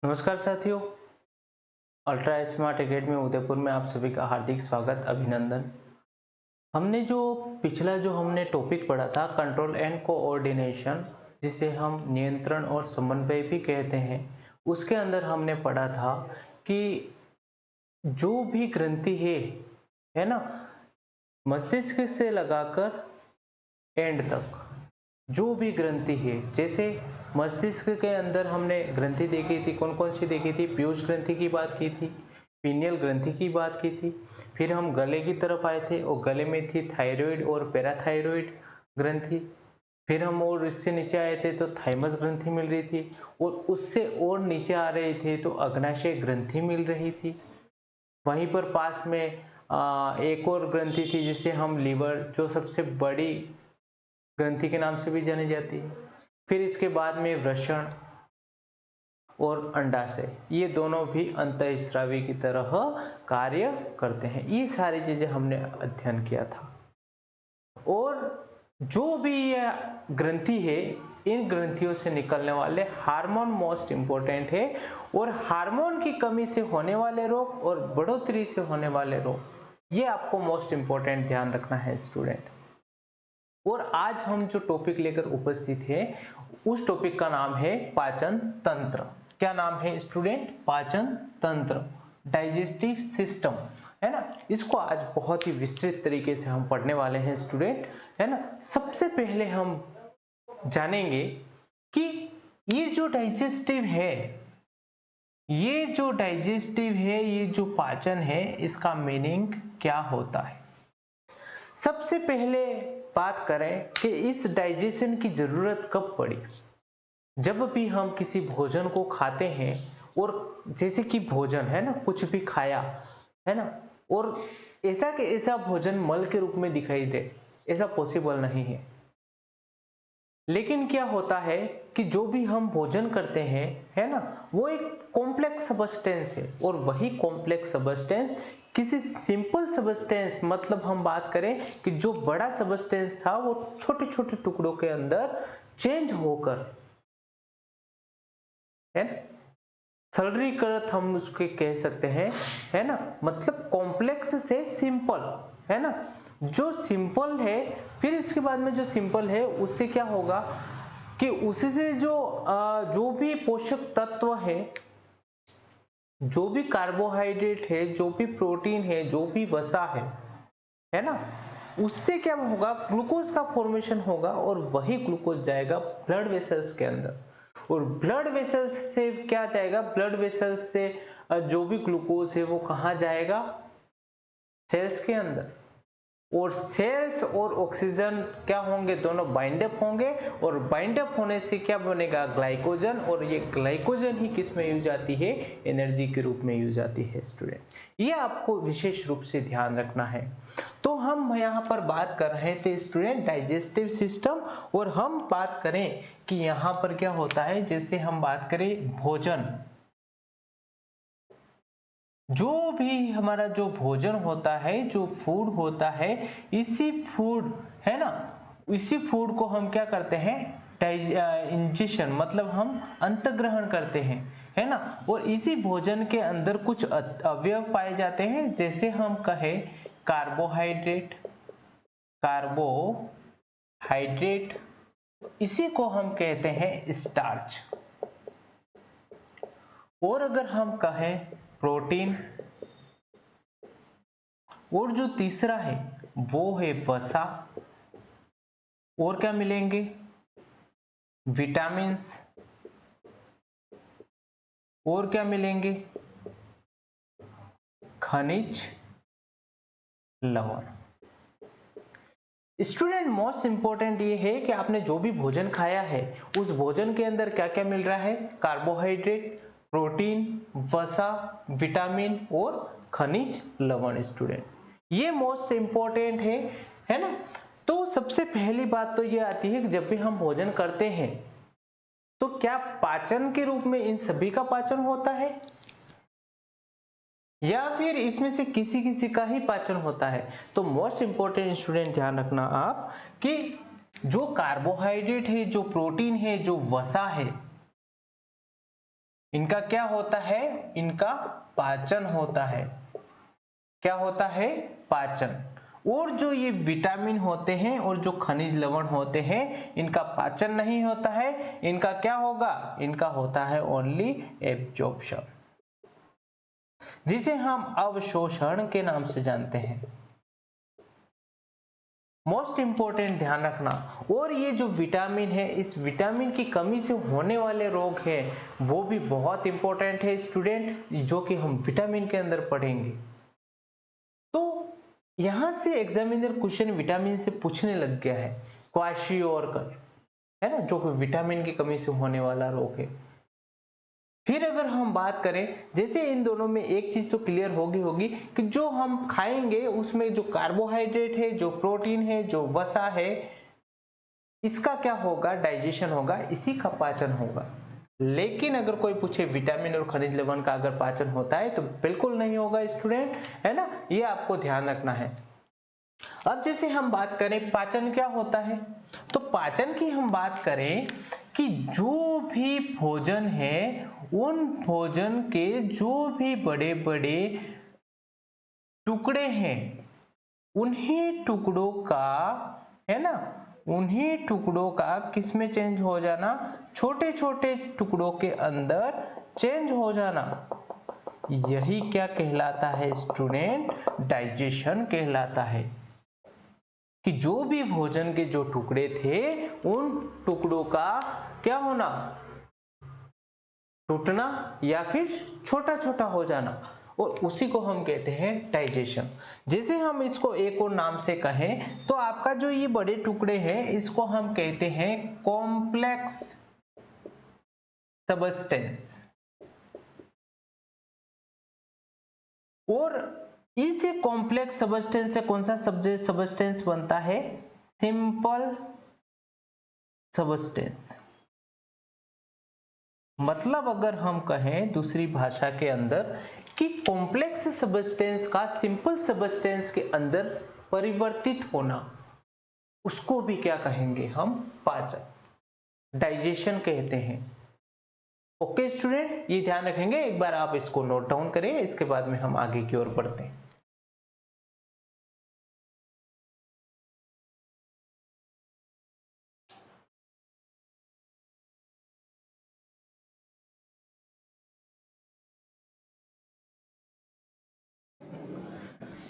नमस्कार साथियों, ultra smart academy Udaipur में आप सभी का हार्दिक स्वागत अभिनंदन। हमने जो टॉपिक पढ़ा था कंट्रोल एंड कोऑर्डिनेशन, जिसे हम नियंत्रण और समन्वय भी कहते हैं, उसके अंदर हमने पढ़ा था कि जो भी ग्रंथि है ना, मस्तिष्क से लगाकर एंड तक जो भी ग्रंथि है, जैसे मस्तिष्क के अंदर हमने ग्रंथि देखी थी, कौन कौन सी देखी थी? पीयूष ग्रंथि की बात की थी, पीनियल ग्रंथि की बात की थी। फिर हम गले की तरफ आए थे और गले में थी थायराइड और पैराथायराइड ग्रंथि। फिर हम और इससे नीचे आए थे तो थाइमस ग्रंथि मिल रही थी, और उससे और नीचे आ रहे थे तो अग्नाशय ग्रंथि मिल रही थी। वहीं पर पास में एक और ग्रंथि थी जिसे हम लीवर, जो सबसे बड़ी ग्रंथि के नाम से भी जानी जाती है। फिर इसके बाद में वृषण और अंडाशय, ये दोनों भी अंतःस्रावी की तरह कार्य करते हैं। ये सारी चीजें हमने अध्ययन किया था। और जो भी यह ग्रंथि है, इन ग्रंथियों से निकलने वाले हार्मोन मोस्ट इंपॉर्टेंट है, और हार्मोन की कमी से होने वाले रोग और बढ़ोतरी से होने वाले रोग, ये आपको मोस्ट इंपॉर्टेंट ध्यान रखना है स्टूडेंट। और आज हम जो टॉपिक लेकर उपस्थित हैं, उस टॉपिक का नाम है पाचन तंत्र। क्या नाम है स्टूडेंट? पाचन तंत्र, डाइजेस्टिव सिस्टम, है ना। इसको आज बहुत ही विस्तृत तरीके से हम पढ़ने वाले हैं स्टूडेंट, है ना। सबसे पहले हम जानेंगे कि ये जो डाइजेस्टिव है, ये जो पाचन है, इसका मीनिंग क्या होता है। सबसे पहले बात करें कि इस डाइजेशन की जरूरत कब पड़ी। जब भी हम किसी भोजन को खाते हैं, और जैसे कि भोजन है ना, कुछ भी खाया है ना, और ऐसा कि ऐसा भोजन मल के रूप में दिखाई दे, ऐसा पॉसिबल नहीं है। लेकिन क्या होता है कि जो भी हम भोजन करते हैं, है ना, वो एक कॉम्प्लेक्स सबस्टेंस है, और वही कॉम्प्लेक्स सबस्टेंस किसी सिंपल सबस्टेंस, मतलब हम बात करें कि जो बड़ा सबस्टेंस था वो छोटे छोटे टुकड़ों के अंदर चेंज होकर, है ना, सरलीकृत हम उसके कह सकते हैं, है ना, मतलब कॉम्प्लेक्स से सिंपल, है ना। जो सिंपल है, फिर इसके बाद में जो सिंपल है उससे क्या होगा कि उससे जो भी पोषक तत्व है, जो भी कार्बोहाइड्रेट है, जो भी प्रोटीन है, जो भी वसा है ना, उससे क्या होगा, ग्लूकोज का फॉर्मेशन होगा, और वही ग्लूकोज जाएगा ब्लड वेसल्स के अंदर। और ब्लड वेसल्स से क्या जाएगा, ब्लड वेसल्स से जो भी ग्लूकोज है वो कहां जाएगा, सेल्स के अंदर। और सेल्स और ऑक्सीजन क्या होंगे, दोनों बाइंड अप होंगे, और बाइंड अप होने से क्या बनेगा, ग्लाइकोजन। और ये ग्लाइकोजन ही किस में यूज आती है, एनर्जी के रूप में यूज आती है स्टूडेंट। ये आपको विशेष रूप से ध्यान रखना है। तो हम यहाँ पर बात कर रहे थे स्टूडेंट डाइजेस्टिव सिस्टम, और हम बात करें कि यहाँ पर क्या होता है, जैसे हम बात करें भोजन, जो भी हमारा जो भोजन होता है, जो फूड होता है, इसी फूड, है ना, इसी फूड को हम क्या करते हैं, इंजेशन, मतलब हम अंतग्रहण करते हैं, है ना। और इसी भोजन के अंदर कुछ अवयव पाए जाते हैं, जैसे हम कहें कार्बोहाइड्रेट, कार्बोहाइड्रेट, इसी को हम कहते हैं स्टार्च। और अगर हम कहें प्रोटीन, और जो तीसरा है वो है वसा, और क्या मिलेंगे, विटामिन्स, और क्या मिलेंगे, खनिज लवण। स्टूडेंट मोस्ट इंपॉर्टेंट ये है कि आपने जो भी भोजन खाया है, उस भोजन के अंदर क्या क्या मिल रहा है, कार्बोहाइड्रेट, प्रोटीन, वसा, विटामिन और खनिज लवण। स्टूडेंट ये मोस्ट इंपॉर्टेंट है ना। तो सबसे पहली बात तो ये आती है कि जब भी हम भोजन करते हैं, तो क्या पाचन के रूप में इन सभी का पाचन होता है, या फिर इसमें से किसी किसी का ही पाचन होता है। तो मोस्ट इंपॉर्टेंट स्टूडेंट ध्यान रखना आप कि जो कार्बोहाइड्रेट है, जो प्रोटीन है, जो वसा है, इनका क्या होता है, इनका पाचन होता है। क्या होता है, पाचन। और जो ये विटामिन होते हैं और जो खनिज लवण होते हैं, इनका पाचन नहीं होता है, इनका क्या होगा, इनका होता है ओनली एब्जॉर्प्शन, जिसे हम अवशोषण के नाम से जानते हैं। मोस्ट इंपॉर्टेंट ध्यान रखना। और ये जो विटामिन है, इस विटामिन की कमी से होने वाले रोग हैं वो भी बहुत इंपॉर्टेंट है स्टूडेंट, जो कि हम विटामिन के अंदर पढ़ेंगे। तो यहां से एग्जामिनर क्वेश्चन विटामिन से पूछने लग गया है, क्वाशियोरकर, है ना, जो कि विटामिन की कमी से होने वाला रोग है। फिर अगर हम बात करें, जैसे इन दोनों में एक चीज तो क्लियर होगी कि जो हम खाएंगे उसमें जो कार्बोहाइड्रेट है, जो प्रोटीन है, जो वसा है, इसका क्या होगा, डाइजेशन होगा, इसी का पाचन होगा। लेकिन अगर कोई पूछे विटामिन और खनिज लवण का अगर पाचन होता है, तो बिल्कुल नहीं होगा स्टूडेंट, है ना, ये आपको ध्यान रखना है। अब जैसे हम बात करें पाचन क्या होता है, तो पाचन की हम बात करें कि जो भी भोजन है, उन भोजन के जो भी बड़े बड़े टुकड़े हैं, उन्हीं टुकड़ों का, है ना, उन्हीं टुकड़ों का किस में चेंज हो जाना, छोटे छोटे टुकड़ों के अंदर चेंज हो जाना, यही क्या कहलाता है स्टूडेंट, डाइजेशन कहलाता है। कि जो भी भोजन के जो टुकड़े थे, उन टुकड़ों का क्या होना, टूटना या फिर छोटा छोटा हो जाना, और उसी को हम कहते हैं डाइजेशन। जैसे हम इसको एक और नाम से कहें, तो आपका जो ये बड़े टुकड़े हैं, इसको हम कहते हैं कॉम्प्लेक्स सबस्टेंस। और इस कॉम्प्लेक्स सबस्टेंस से कौन सा सबस्टेंस बनता है, सिंपल सबस्टेंस। मतलब अगर हम कहें दूसरी भाषा के अंदर कि कॉम्प्लेक्स सबस्टेंस का सिंपल सबस्टेंस के अंदर परिवर्तित होना, उसको भी क्या कहेंगे हम, पाचन, डाइजेशन कहते हैं। ओके स्टूडेंट, ये ध्यान रखेंगे, एक बार आप इसको नोट डाउन करें, इसके बाद में हम आगे की ओर बढ़ते हैं।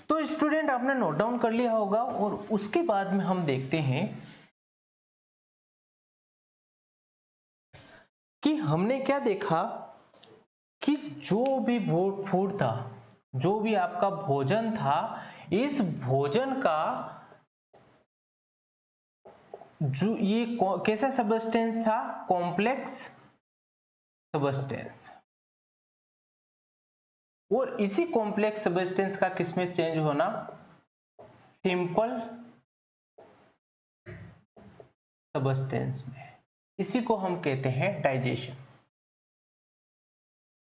तो स्टूडेंट आपने नोट डाउन कर लिया होगा, और उसके बाद में हम देखते हैं कि हमने क्या देखा कि जो भी फूड था, जो भी आपका भोजन था, इस भोजन का जो ये कैसा सबस्टेंस था, कॉम्प्लेक्स सबस्टेंस। और इसी कॉम्प्लेक्स सबस्टेंस का किसमें चेंज होना, सिंपल सबस्टेंस में। इसी को हम कहते हैं डाइजेशन।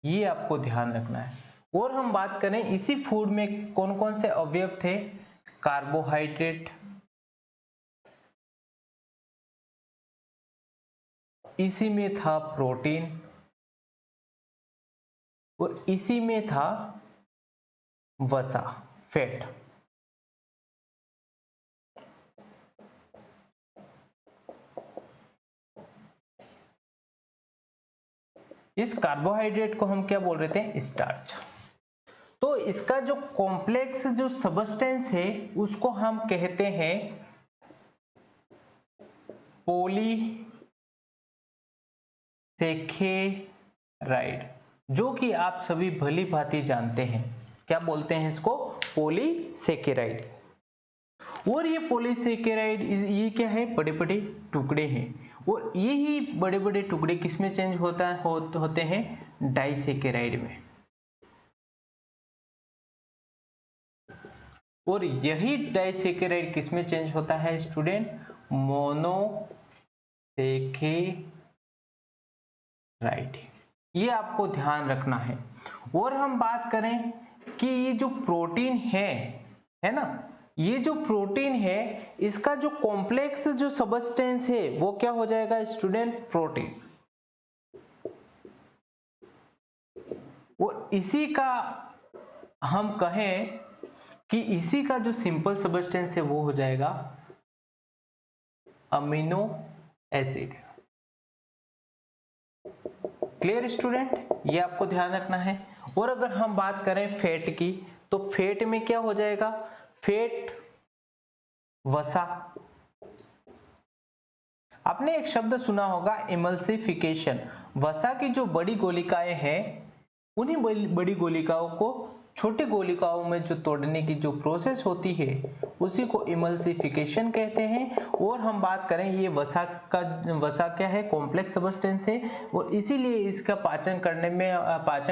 ये आपको ध्यान रखना है। और हम बात करें इसी फूड में कौन कौन से अवयव थे, कार्बोहाइड्रेट, इसी में था प्रोटीन, और इसी में था वसा, फैट। इस कार्बोहाइड्रेट को हम क्या बोल रहे थे, स्टार्च। तो इसका जो कॉम्प्लेक्स जो सबस्टेंस है, उसको हम कहते हैं पॉलीसेकेराइड, जो कि आप सभी भली भांति जानते हैं। क्या बोलते हैं इसको, पॉलीसेकेराइड। और ये पॉलीसेकेराइड, ये क्या है, बड़े बड़े टुकड़े हैं, और यही बड़े बड़े टुकड़े किसमें चेंज होते हैं, डाइसेकेराइड में। और यही डाइसेकेराइड किसमें चेंज होता है स्टूडेंट, मोनोसेकेराइड। ये आपको ध्यान रखना है। और हम बात करें कि ये जो प्रोटीन है ना, ये जो प्रोटीन है, इसका जो कॉम्प्लेक्स जो सबस्टेंस है, वो क्या हो जाएगा स्टूडेंट, प्रोटीन। इसी का हम कहें कि इसी का जो सिंपल सब्सटेंस है वो हो जाएगा अमीनो एसिड। क्लियर स्टूडेंट, ये आपको ध्यान रखना है। और अगर हम बात करें फैट की, तो फैट में क्या हो जाएगा, फैट वसा। आपने एक शब्द सुना होगा इमल्सिफिकेशन। वसा की जो बड़ी गोलिकाएं हैं, उन्हीं बड़ी गोलिकाओं को छोटी गोलिकाओं में जो तोड़ने की जो प्रोसेस होती है उसी को इमल्सिफिकेशन कहते हैं। और हम बात करें, ये वसा क्या है, कॉम्प्लेक्स सब्सटेंस है, और इसीलिए इसका पाचन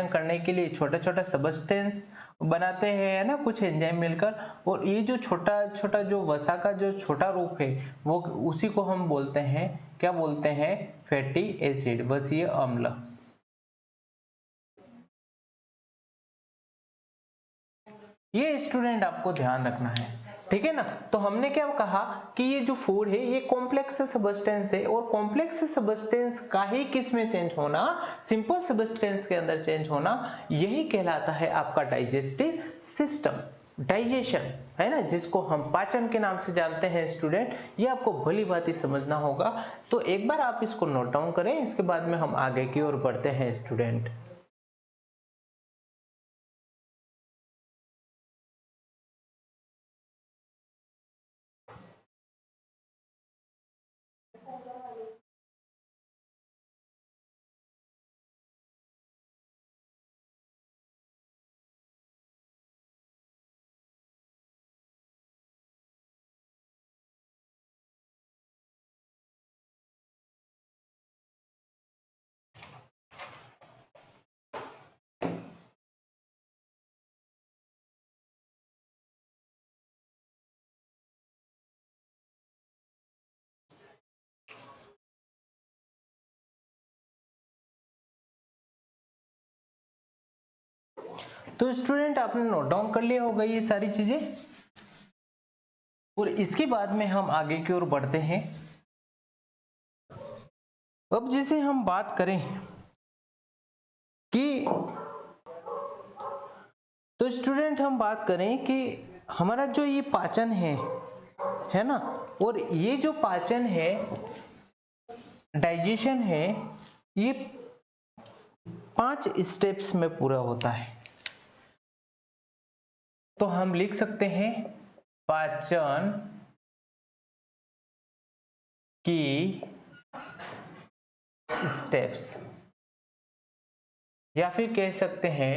करने के लिए छोटा छोटा सब्सटेंस बनाते हैं, है ना, कुछ एंजाइम मिलकर। और ये जो छोटा छोटा जो वसा का जो छोटा रूप है वो उसी को हम बोलते हैं, क्या बोलते हैं, फैटी एसिड, वसीय अम्ल। ये स्टूडेंट आपको ध्यान रखना है, ठीक है ना। तो हमने क्या कहा कि ये जो फूड है ये कॉम्प्लेक्स सब्सटेंस है, और कॉम्प्लेक्स सब्सटेंस का ही किस में चेंज होना, सिंपल सब्सटेंस के अंदर चेंज होना, यही कहलाता है आपका डाइजेस्टिव सिस्टम, डाइजेशन, है ना, जिसको हम पाचन के नाम से जानते हैं स्टूडेंट। ये आपको भली भांति समझना होगा। तो एक बार आप इसको नोट डाउन करें, इसके बाद में हम आगे की ओर बढ़ते हैं स्टूडेंट। तो स्टूडेंट आपने नोट डाउन कर लिया होगा ये सारी चीजें, और इसके बाद में हम आगे की ओर बढ़ते हैं। अब जैसे हम बात करें कि, तो स्टूडेंट हम बात करें कि हमारा जो ये पाचन है ना, और ये जो पाचन है, डाइजेशन है, ये 5 स्टेप्स में पूरा होता है। तो हम लिख सकते हैं पाचन की स्टेप्स, या फिर कह सकते हैं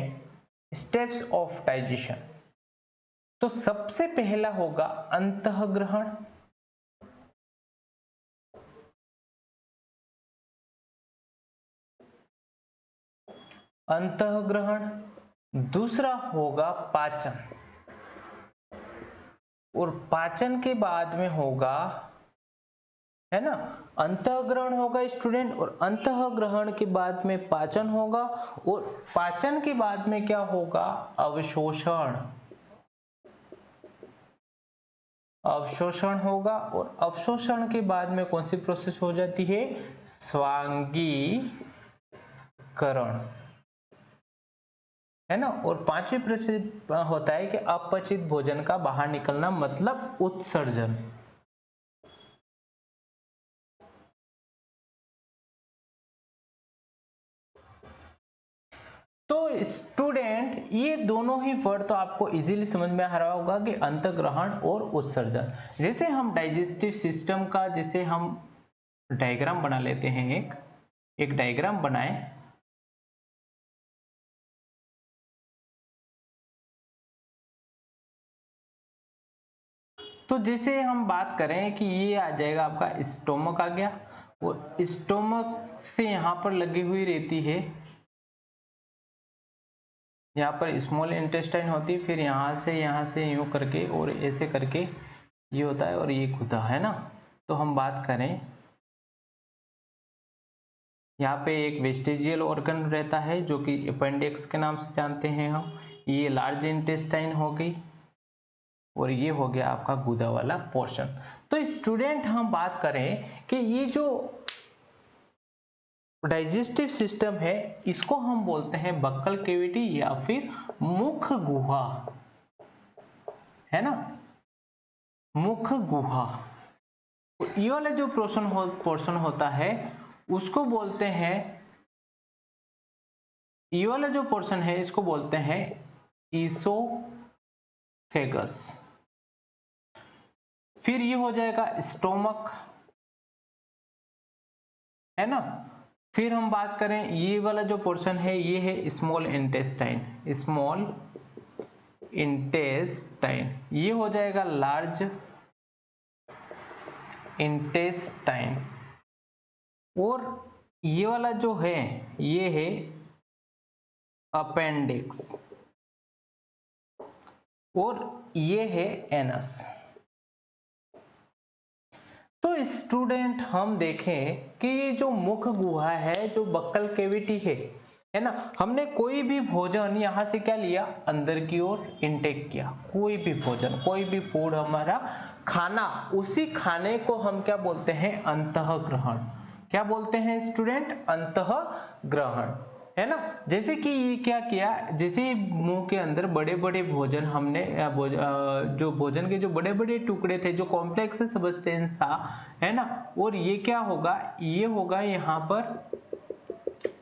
स्टेप्स ऑफ डाइजेशन। तो सबसे पहला होगा अंतःग्रहण, अंतःग्रहण, दूसरा होगा पाचन, और पाचन के बाद में होगा, है ना, अंतःग्रहण होगा स्टूडेंट, और अंतःग्रहण के बाद में पाचन होगा, और पाचन के बाद में क्या होगा, अवशोषण, अवशोषण होगा, और अवशोषण के बाद में कौन सी प्रोसेस हो जाती है, स्वांगीकरण, है ना। और पांचवी प्रोसेस होता है कि अपचित भोजन का बाहर निकलना, मतलब उत्सर्जन। तो स्टूडेंट ये दोनों ही वर्ड तो आपको इजीली समझ में आ रहा होगा कि अंतःग्रहण और उत्सर्जन। जैसे हम डाइजेस्टिव सिस्टम का, जैसे हम डायग्राम बना लेते हैं, एक डायग्राम बनाएं। तो जैसे हम बात करें कि ये आ जाएगा आपका स्टोमक आ गया, और स्टोमक से यहाँ पर लगी हुई रहती है, यहाँ पर स्मॉल इंटेस्टाइन होती है, फिर यहाँ से यूं करके और ऐसे करके ये होता है, और ये गुदा, है ना। तो हम बात करें, यहाँ पे एक वेस्टिजियल ऑर्गन रहता है जो कि अपेंडिक्स के नाम से जानते हैं हम। ये लार्ज इंटेस्टाइन हो गई, और ये हो गया आपका गुदा वाला पोर्शन। तो स्टूडेंट हम बात करें कि ये जो डाइजेस्टिव सिस्टम है इसको हम बोलते हैं बक्कल कैविटी या फिर मुख गुहा, है ना, मुख गुहा। ये वाला जो पोर्शन होता है उसको बोलते हैं, ये वाला जो पोर्शन है इसको बोलते हैं ईसोफेगस। फिर ये हो जाएगा स्टोमक, है ना। फिर हम बात करें ये वाला जो पोर्शन है ये है स्मॉल इंटेस्टाइन, स्मॉल इंटेस्टाइन। ये हो जाएगा लार्ज इंटेस्टाइन। और ये वाला जो है ये है अपेंडिक्स और ये है एनस। तो स्टूडेंट हम देखें कि ये जो मुख गुहा है, जो बक्कल कैविटी है ना, हमने कोई भी भोजन यहां से क्या लिया, अंदर की ओर इनटेक किया, कोई भी भोजन, कोई भी फूड, हमारा खाना, उसी खाने को हम क्या बोलते हैं, अंतःग्रहण। क्या बोलते हैं स्टूडेंट, अंतःग्रहण, है ना। जैसे कि ये क्या किया, जैसे मुंह के अंदर बड़े बड़े भोजन हमने जो भोजन के जो बड़े बड़े टुकड़े थे, जो कॉम्प्लेक्स सब्सटेंस था, है ना, और ये क्या होगा, ये होगा यहाँ पर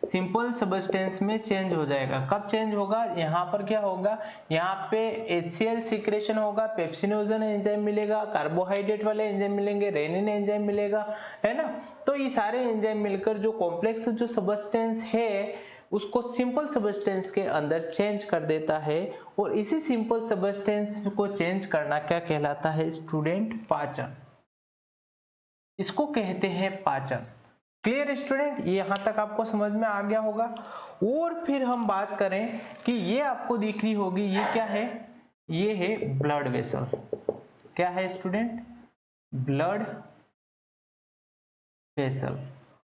सिंपल सब्सटेंस में चेंज हो जाएगा। कब चेंज होगा, यहाँ पर क्या होगा, यहाँ पे HCl सिक्रेशन होगा, पेप्सिनोजन एंजाइम मिलेगा, कार्बोहाइड्रेट वाले एंजाइम मिलेंगे, रेनिन एंजाइम मिलेगा, है ना। तो ये सारे एंजाइम मिलकर जो कॉम्प्लेक्स जो सब्सटेंस है उसको सिंपल सब्सटेंस के अंदर चेंज कर देता है। और इसी सिंपल सब्सटेंस को चेंज करना क्या कहलाता है स्टूडेंट, पाचन। इसको कहते हैं पाचन। क्लियर स्टूडेंट, ये यहां तक आपको समझ में आ गया होगा। और फिर हम बात करें कि ये आपको दिख रही होगी, ये क्या है, ये है ब्लड वेसल। क्या है स्टूडेंट, ब्लड वेसल।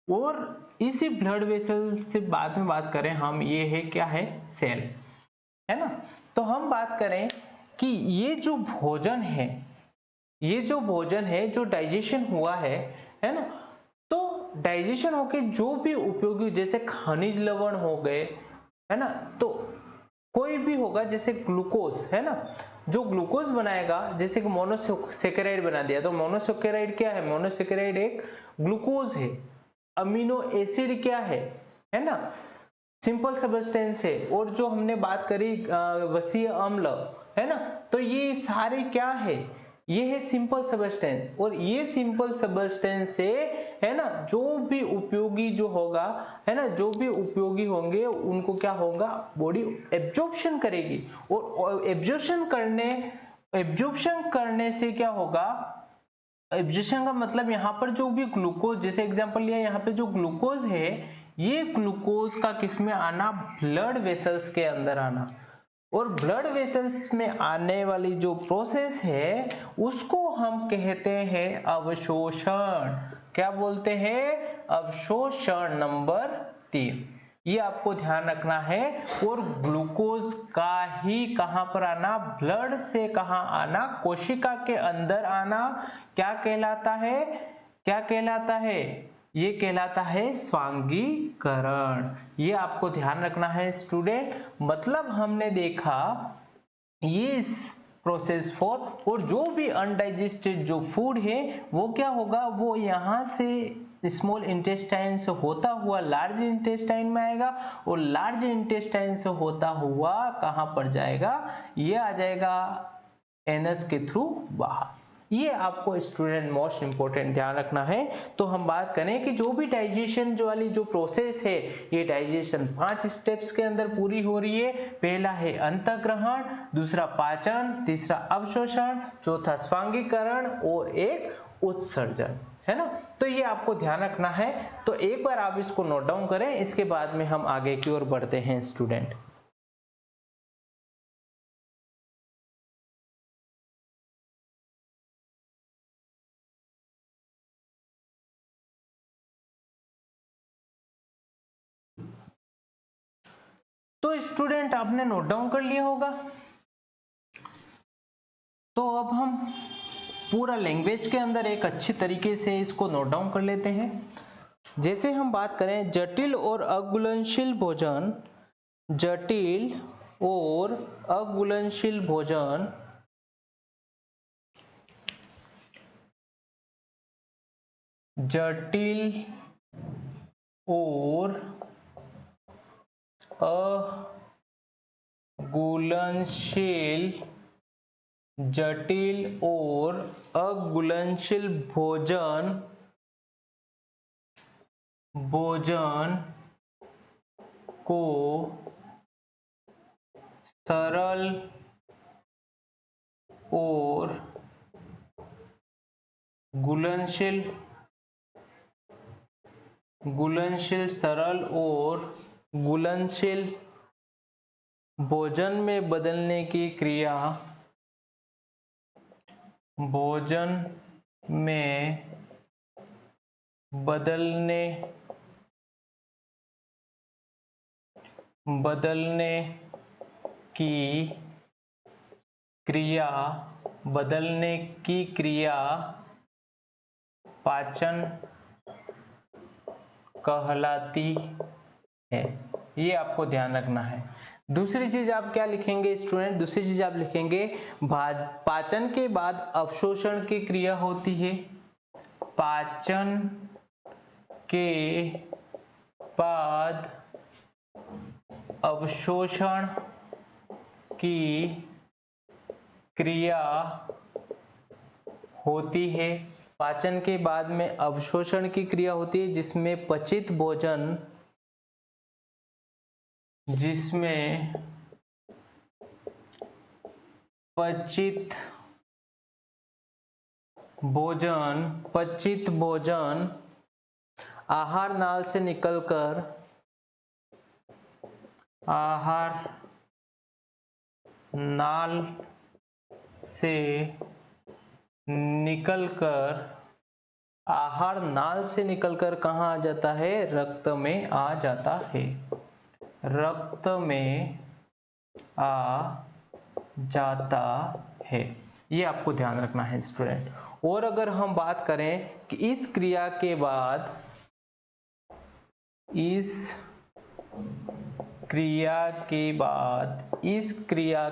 और इसी ब्लड वेसल से बाद में बात करें हम, ये है क्या है, सेल, है ना। तो हम बात करें कि ये जो भोजन है, ये जो भोजन है, जो डाइजेशन हुआ है ना, तो डाइजेशन होके जो भी उपयोगी, जैसे खनिज लवण हो गए, है ना, तो कोई भी होगा, जैसे ग्लूकोज, है ना, जो ग्लूकोज बनाएगा, जैसे कि मोनोसेकेराइड बना दिया, तो मोनोसेकेराइड क्या है, मोनोसेकेराइड एक ग्लूकोज है। अमीनो एसिड क्या है ना, सिंपल सब्सटेंस है। और जो हमने बात करी वसीय अम्ल, है ना, तो ये सारे क्या है, ये है सिंपल सब्सटेंस। और ये सिंपल सब्सटेंस से, है ना, जो भी उपयोगी जो होगा, है ना, जो भी उपयोगी होंगे उनको क्या होगा, बॉडी एब्जॉर्प्शन करेगी। और एब्जॉर्प्शन करने से क्या होगा, एब्जॉर्प्शन का मतलब यहाँ पर जो भी ग्लूकोज, जैसे एग्जांपल लिया, यहाँ पे जो ग्लूकोज है, ये ग्लूकोज का किस में आना, ब्लड वेसल्स के अंदर आना। और ब्लड वेसल्स में आने वाली जो प्रोसेस है उसको हम कहते हैं अवशोषण। क्या बोलते हैं, अवशोषण नंबर 3। ये आपको ध्यान रखना है। और ग्लूकोज का ही कहां पर आना, ब्लड से कहां आना, कोशिका के अंदर आना, क्या कहलाता है, क्या कहलाता है, ये कहलाता है स्वांगीकरण। ये आपको ध्यान रखना है स्टूडेंट। मतलब हमने देखा ये प्रोसेस फॉर, और जो भी अनडाइजेस्टेड जो फूड है वो क्या होगा, वो यहाँ से स्मॉल इंटेस्टाइन से होता हुआ लार्ज इंटेस्टाइन में आएगा, और लार्ज इंटेस्टाइन से होता हुआ कहाँ पर जाएगा, ये आ जाएगा एनस के थ्रू बाहर। ये आपको स्टूडेंट मोस्ट इंपोर्टेंट ध्यान रखना है। तो हम बात करें कि जो भी डाइजेशन जो वाली जो प्रोसेस है, ये डाइजेशन 5 स्टेप्स के अंदर पूरी हो रही है। पहला है अंतःग्रहण, दूसरा पाचन, तीसरा अवशोषण, चौथा स्वांगीकरण और एक उत्सर्जन, है ना। तो ये आपको ध्यान रखना है। तो एक बार आप इसको नोट डाउन करें, इसके बाद में हम आगे की ओर बढ़ते हैं स्टूडेंट। तो स्टूडेंट आपने नोट डाउन कर लिया होगा। तो अब हम पूरा लैंग्वेज के अंदर एक अच्छी तरीके से इसको नोट डाउन कर लेते हैं। जैसे हम बात करें जटिल और अघुलनशील भोजन, जटिल और अघुलनशील भोजन जटिल और अघुलनशील जटिल और अघुलनशील भोजन को सरल और सरल और घुलनशील भोजन में बदलने की क्रिया भोजन में बदलने की क्रिया पाचन कहलाती है। ये आपको ध्यान रखना है। दूसरी चीज आप क्या लिखेंगे स्टूडेंट, दूसरी चीज आप लिखेंगे पाचन के बाद अवशोषण की क्रिया होती है। पाचन के बाद अवशोषण की क्रिया होती है। पाचन के बाद में अवशोषण की क्रिया होती है जिसमें पचित भोजन आहार नाल से निकलकर कहाँ आ जाता है, रक्त में आ जाता है। रक्त में आ जाता है, ये आपको ध्यान रखना है स्टूडेंट। और अगर हम बात करें कि इस क्रिया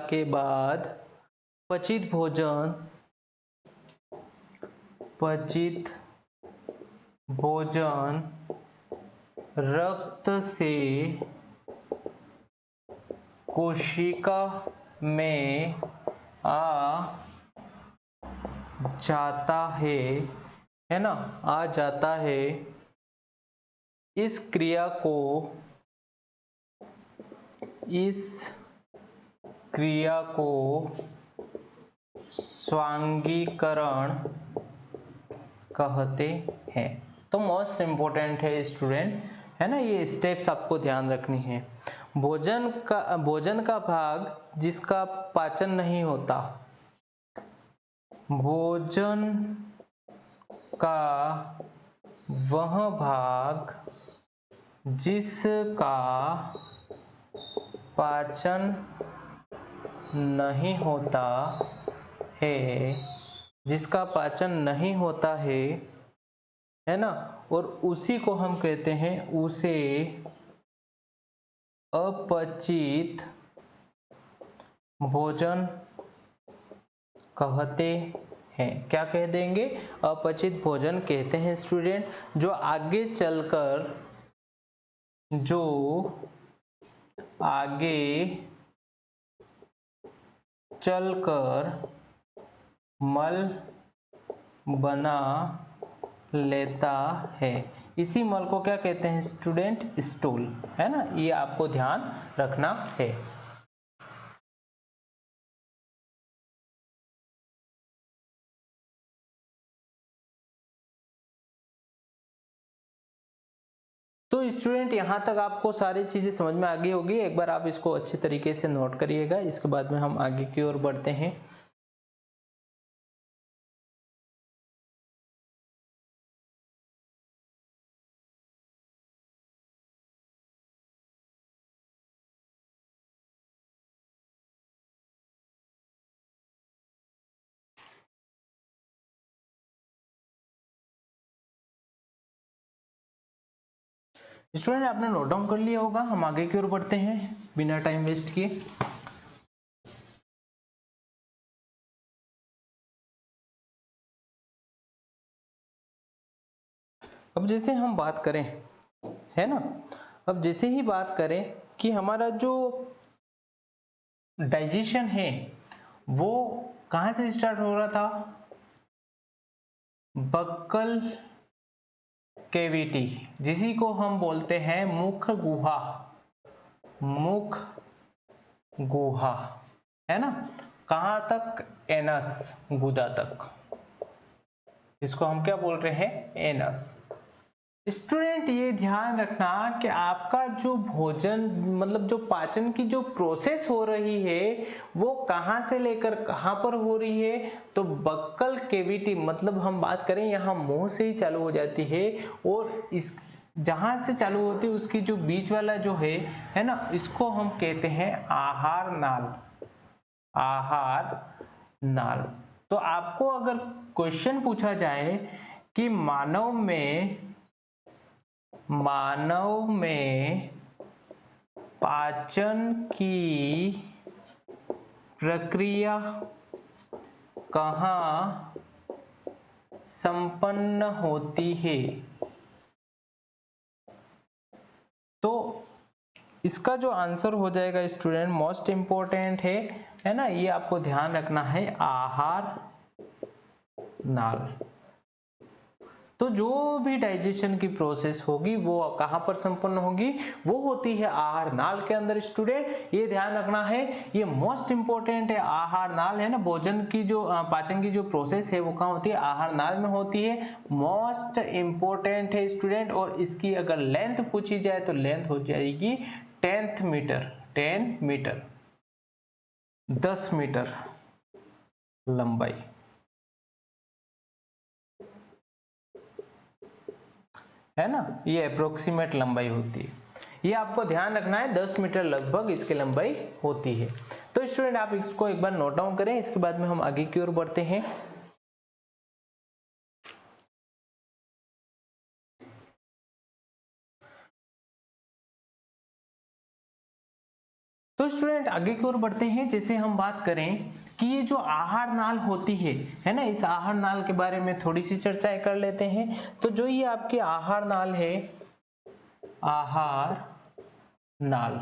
के बाद पचित भोजन रक्त से कोशिका में आ जाता है ना, आ जाता है। इस क्रिया को स्वांगीकरण कहते हैं। तो मोस्ट इम्पोर्टेंट है स्टूडेंट, है ना, ये स्टेप्स आपको ध्यान रखनी है। भोजन का भाग जिसका पाचन नहीं होता, भोजन का वह भाग जिसका पाचन नहीं होता है ना, और उसी को हम कहते हैं, उसे अपचित भोजन कहते हैं। क्या कह देंगे, अपचित भोजन कहते हैं स्टूडेंट। जो आगे चलकर मल बना लेता है, इसी मल को क्या कहते हैं स्टूडेंट, स्टूल, है ना, ये आपको ध्यान रखना है। तो स्टूडेंट यहाँ तक आपको सारी चीजें समझ में आ गई होगी। एक बार आप इसको अच्छे तरीके से नोट करिएगा, इसके बाद में हम आगे की ओर बढ़ते हैं। स्टूडेंट आपने नोट डाउन कर लिया होगा, हम आगे की ओर बढ़ते हैं बिना टाइम वेस्ट किए। अब जैसे हम बात करें, है ना, अब जैसे ही बात करें कि हमारा जो डाइजेशन है वो कहाँ से स्टार्ट हो रहा था, बक्कल कैविटी, जिसी को हम बोलते हैं मुख गुहा, मुख गुहा, है ना, कहाँ तक, एनस, गुदा तक, इसको हम क्या बोल रहे हैं, एनस। स्टूडेंट ये ध्यान रखना कि आपका जो भोजन मतलब जो पाचन की जो प्रोसेस हो रही है वो कहां से लेकर कहां पर हो रही है, तो बक्कल कैविटी मतलब हम बात करें यहाँ मुंह से ही चालू हो जाती है, और इस जहां से चालू होती है उसकी जो बीच वाला जो है ना, इसको हम कहते हैं आहार नाल, आहार नाल। तो आपको अगर क्वेश्चन पूछा जाए कि मानव में पाचन की प्रक्रिया कहाँ संपन्न होती है, तो इसका जो आंसर हो जाएगा स्टूडेंट, मोस्ट इंपॉर्टेंट है ना, ये आपको ध्यान रखना है, आहार नाल। तो जो भी डाइजेशन की प्रोसेस होगी वो कहां पर संपन्न होगी, वो होती है आहार नाल के अंदर। स्टूडेंट ये ध्यान रखना है, ये मोस्ट इंपॉर्टेंट है, आहार नाल, है ना, भोजन की जो पाचन की जो प्रोसेस है वो कहां होती है, आहार नाल में होती है, मोस्ट इंपॉर्टेंट है स्टूडेंट। और इसकी अगर लेंथ पूछी जाए तो लेंथ हो जाएगी 10 मीटर, 10 मीटर, 10 मीटर लंबाई, है ना, ये अप्रोक्सीमेट लंबाई होती है, ये आपको ध्यान रखना है, 10 मीटर लगभग इसकी लंबाई होती है। तो स्टूडेंट आप इसको एक बार नोट डाउन करें, इसके बाद में हम आगे की ओर बढ़ते हैं। तो स्टूडेंट आगे की ओर बढ़ते हैं, जैसे हम बात करें कि ये जो आहार नाल होती है ना, इस आहार नाल के बारे में थोड़ी सी चर्चाएं कर लेते हैं। तो जो ये आपकी आहार नाल है, आहार नाल,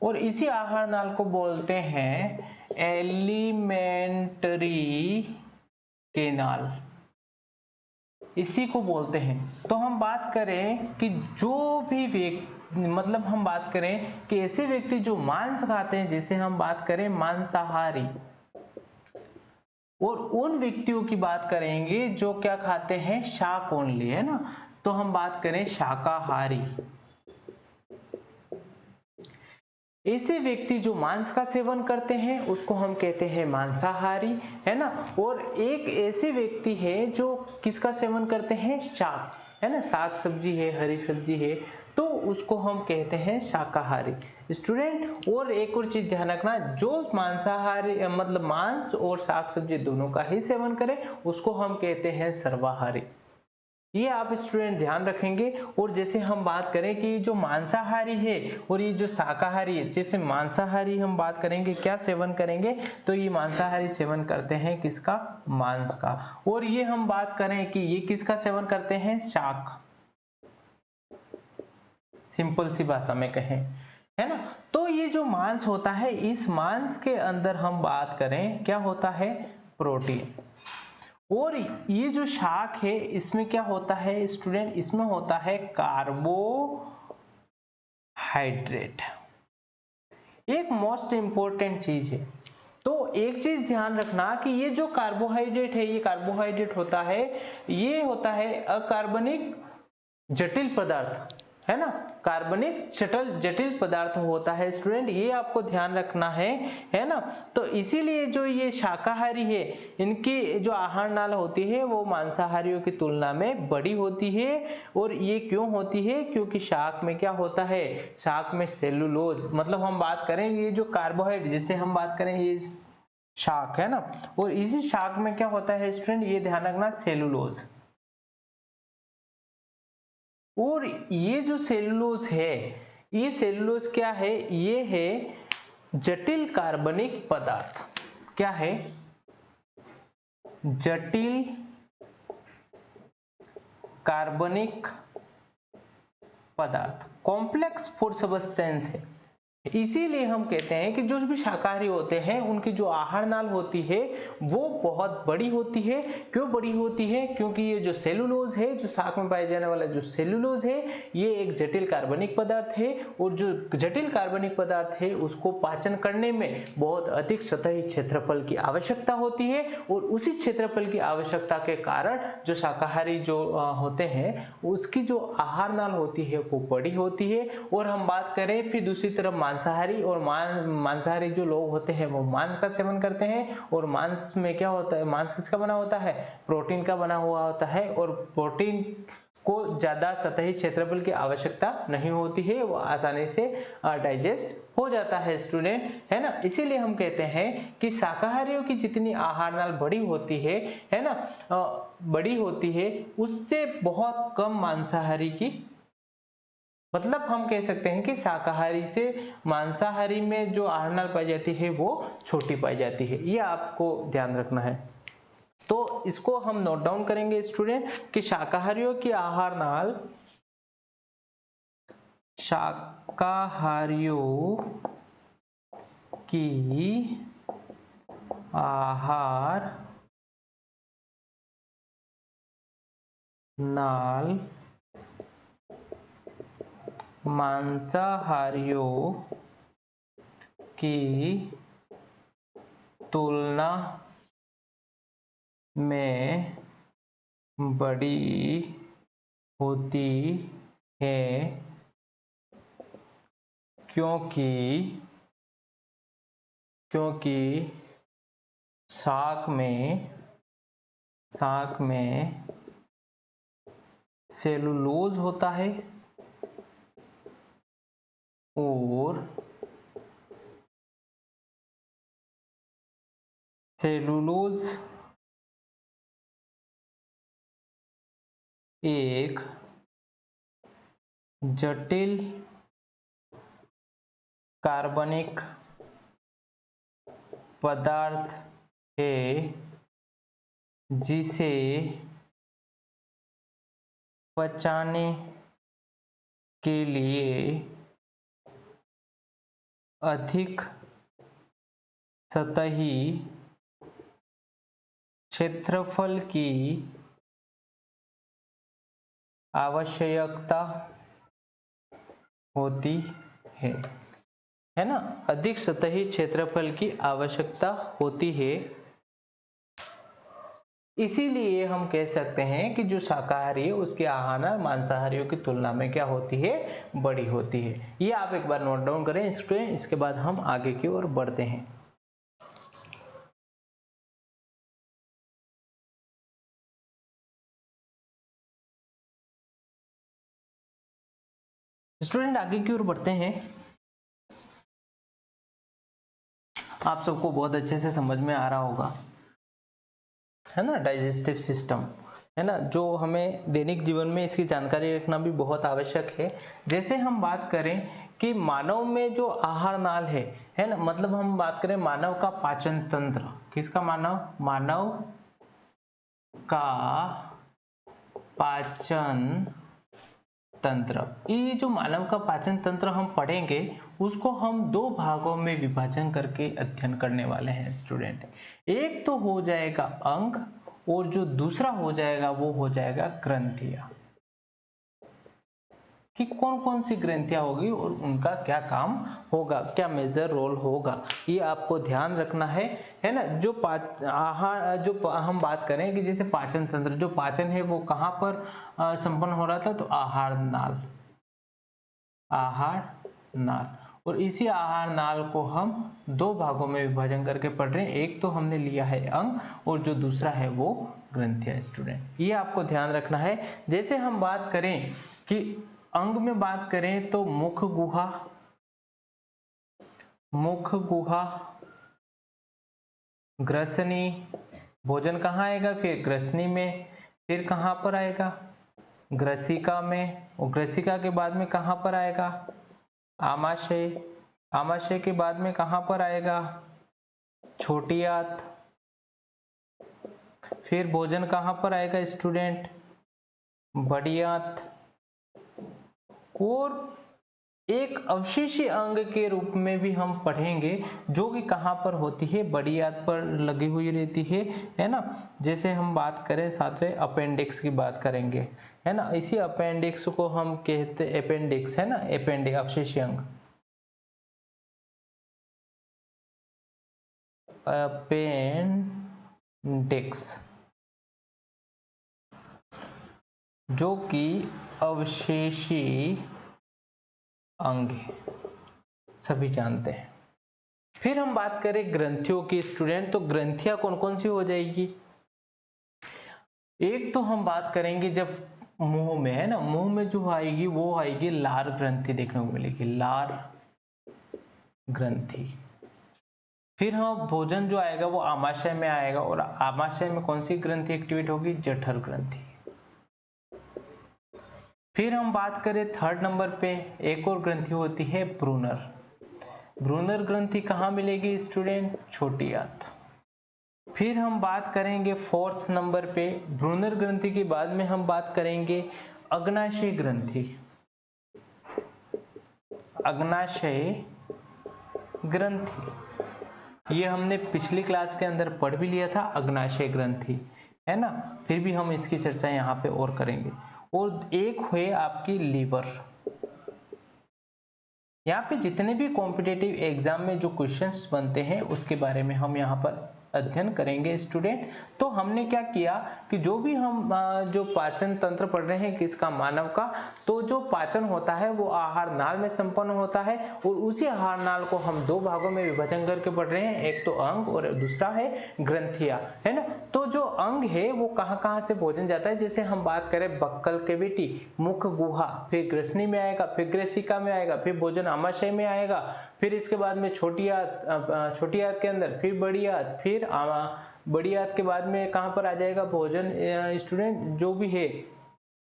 और इसी आहार नाल को बोलते हैं एलिमेंट्री केनाल, इसी को बोलते हैं। तो हम बात करें कि जो भी व्यक्ति मतलब हम बात करें कि ऐसे व्यक्ति जो मांस खाते हैं, जैसे हम बात करें मांसाहारी, और उन व्यक्तियों की बात करेंगे जो क्या खाते हैं, शाक ओनली, है ना, तो हम बात करें शाकाहारी। ऐसे व्यक्ति जो मांस का सेवन करते हैं उसको हम कहते हैं मांसाहारी, है ना। और एक ऐसे व्यक्ति है जो किसका सेवन करते हैं, शाक, है ना, साग सब्जी है, हरी सब्जी है, तो उसको हम कहते हैं शाकाहारी। स्टूडेंट और एक और चीज ध्यान रखना, जो मांसाहारी मतलब मांस और साग सब्जी दोनों का ही सेवन करे उसको हम कहते हैं सर्वाहारी। ये आप स्टूडेंट ध्यान रखेंगे। और जैसे हम बात करें कि जो मांसाहारी है और ये जो शाकाहारी है, जैसे मांसाहारी हम बात करेंगे क्या सेवन करेंगे, तो ये मांसाहारी सेवन करते हैं किसका, मांस का। और ये हम बात करें कि ये किसका सेवन करते हैं, शाक, सिंपल सी भाषा में कहें, है ना। तो ये जो मांस होता है, इस मांस के अंदर हम बात करें क्या होता है, प्रोटीन। और ये जो शाक है इसमें क्या होता है स्टूडेंट, इसमें होता है कार्बोहाइड्रेट, एक मोस्ट इंपॉर्टेंट चीज है। तो एक चीज ध्यान रखना कि ये जो कार्बोहाइड्रेट है, ये कार्बोहाइड्रेट होता है, ये होता है अकार्बनिक जटिल पदार्थ, है ना, कार्बनिक जटिल पदार्थ होता है स्टूडेंट, ये आपको ध्यान रखना है ना। तो इसीलिए जो ये शाकाहारी है, इनकी जो आहार नाल होती है वो मांसाहारियों की तुलना में बड़ी होती है। और ये क्यों होती है, क्योंकि शाक में क्या होता है, शाक में सेलुलोज, मतलब हम बात करें ये जो कार्बोहाइड्रेट, जैसे हम बात करें ये शाक, है ना, और इसी शाक में क्या होता है स्टूडेंट, ये ध्यान रखना, सेलुलोज, और ये जो सेलुलोज है, ये सेलुलोज क्या है, ये है जटिल कार्बनिक पदार्थ। क्या है? जटिल कार्बनिक पदार्थ, कॉम्प्लेक्स फूड सब्सटेंस है। इसीलिए हम कहते हैं कि जो भी शाकाहारी होते हैं उनकी जो आहार नाल होती है वो बहुत बड़ी होती है। क्यों बड़ी होती है? क्योंकि ये जो सेलुलोज है, जो शाक में पाए जाने वाला जो सेलुलोज है, ये एक जटिल कार्बनिक पदार्थ है, और जो जटिल कार्बनिक पदार्थ है उसको पाचन करने में बहुत अधिक सतही क्षेत्रफल की आवश्यकता होती है, और उसी क्षेत्रफल की आवश्यकता के कारण जो शाकाहारी जो होते हैं उसकी जो आहार नाल होती है वो बड़ी होती है। और हम बात करें फिर दूसरी तरफ मांसाहारी, और मांसाहारी जो लोग होते हैं वो मांस का सेवन करते हैं, और मांस में क्या होता है, मांस किसका बना होता है? प्रोटीन का बना हुआ होता है, और प्रोटीन को ज्यादा सतही क्षेत्रफल की आवश्यकता नहीं होती है, वो आसानी से डाइजेस्ट हो जाता है स्टूडेंट, है ना। इसीलिए हम कहते हैं कि शाकाहारियों की जितनी आहार नाल बड़ी होती है ना, बड़ी होती है, उससे बहुत कम मांसाहारी की, मतलब हम कह सकते हैं कि शाकाहारी से मांसाहारी में जो आहार नाल पाई जाती है वो छोटी पाई जाती है। ये आपको ध्यान रखना है। तो इसको हम नोट डाउन करेंगे स्टूडेंट कि शाकाहारियों की आहार नाल, शाकाहारियों की आहार नाल मांसाहारियों की तुलना में बड़ी होती है, क्योंकि शाक में सेलुलोज होता है, और सेलुलोज एक जटिल कार्बनिक पदार्थ है जिसे पचाने के लिए अधिक सतही क्षेत्रफल की आवश्यकता होती है ना, अधिक सतही क्षेत्रफल की आवश्यकता होती है। इसीलिए हम कह सकते हैं कि जो शाकाहारी है उसकी आहार नाल मांसाहारियों की तुलना में क्या होती है? बड़ी होती है। ये आप एक बार नोट डाउन करें स्टूडेंट, इसके बाद हम आगे की ओर बढ़ते हैं। स्टूडेंट आगे की ओर बढ़ते हैं। आप सबको बहुत अच्छे से समझ में आ रहा होगा, है ना, डाइजेस्टिव सिस्टम, है ना, जो हमें दैनिक जीवन में इसकी जानकारी रखना भी बहुत आवश्यक है। जैसे हम बात करें कि मानव में जो आहार नाल है ना, मतलब हम बात करें मानव का पाचन तंत्र, किसका? मानव का पाचन तंत्र। ये जो मानव का पाचन तंत्र हम पढ़ेंगे उसको हम दो भागों में विभाजन करके अध्ययन करने वाले हैं स्टूडेंट। एक तो हो जाएगा अंग, और जो दूसरा हो जाएगा वो हो जाएगा ग्रंथियां, कि कौन कौन सी ग्रंथियां होगी और उनका क्या काम होगा, क्या मेजर रोल होगा, ये आपको ध्यान रखना है ना। जो आहार, जो हम बात करें कि जैसे पाचन तंत्र, जो पाचन है वो कहाँ पर संपन्न हो रहा था? तो आहार नाल, और इसी आहार नाल को हम दो भागों में विभाजन करके पढ़ रहे हैं। एक तो हमने लिया है अंग, और जो दूसरा है वो ग्रंथियां स्टूडेंट, ये आपको ध्यान रखना है। जैसे हम बात करें कि अंग में बात करें तो मुख गुहा, ग्रसनी, भोजन कहाँ आएगा? फिर ग्रसनी में, फिर कहाँ पर आएगा? ग्रसिका में, और ग्रसिका के बाद में कहां पर आएगा आमाशय, आमाशय के बाद में कहां पर आएगा छोटी आंत, फिर भोजन कहां पर आएगा स्टूडेंट बड़ी आंत, और एक अवशेषी अंग के रूप में भी हम पढ़ेंगे जो कि कहां पर होती है बड़ी आंत पर लगी हुई रहती है ना। जैसे हम बात करें सातवें अपेंडिक्स की बात करेंगे, है ना। इसी अपेंडिक्स को हम कहते अपेंडिक्स, है ना, अपेंडिक्स अवशेषी अंग, अपेंडिक्स, जो कि अवशेषी अंग है, सभी जानते हैं। फिर हम बात करें ग्रंथियों की स्टूडेंट, तो ग्रंथियां कौन कौन सी हो जाएगी। एक तो हम बात करेंगे जब मुंह में, है ना, मुंह में जो आएगी वो आएगी लार ग्रंथि देखने को मिलेगी, लार ग्रंथि। फिर हम भोजन जो आएगा वो आमाशय में आएगा, और आमाशय में कौन सी ग्रंथि एक्टिवेट होगी जठर ग्रंथि। फिर हम बात करें थर्ड नंबर पे, एक और ग्रंथि होती है ब्रूनर। ब्रूनर ग्रंथि कहाँ मिलेगी स्टूडेंट छोटी आंत। फिर हम बात करेंगे फोर्थ नंबर पे, ब्रूनर ग्रंथि के बाद में हम बात करेंगे अग्नाशय ग्रंथि। अग्नाशय ग्रंथि ये हमने पिछली क्लास के अंदर पढ़ भी लिया था, अग्नाशय ग्रंथि, है ना। फिर भी हम इसकी चर्चा यहाँ पे और करेंगे। और एक हुए आपकी लीवर। यहाँ पे जितने भी कॉम्पिटेटिव एग्जाम में जो क्वेश्चंस बनते हैं उसके बारे में हम यहाँ पर अध्ययन करेंगे स्टूडेंट। तो हमने क्या किया कि जो भी हम जो पाचन तंत्र पढ़ रहे हैं किसका, मानव का, तो जो पाचन होता है वो आहार नाल में संपन्न होता है, और उसी आहार नाल को हम दो भागों में विभाजन करके पढ़ रहे हैं, एक तो अंग और दूसरा है ग्रंथिया, है ना। तो जो अंग है वो कहाँ कहाँ से भोजन जाता है, जैसे हम बात करें बक्कल कैविटी, मुख गुहा, फिर ग्रसनी में आएगा, फिर ग्रसिका में आएगा, फिर भोजन आमाशय में आएगा, फिर इसके बाद में छोटी आंत के अंदर, फिर बड़ी आंत, फिर बड़ी आंत के बाद में कहां पर आ जाएगा भोजन स्टूडेंट जो भी है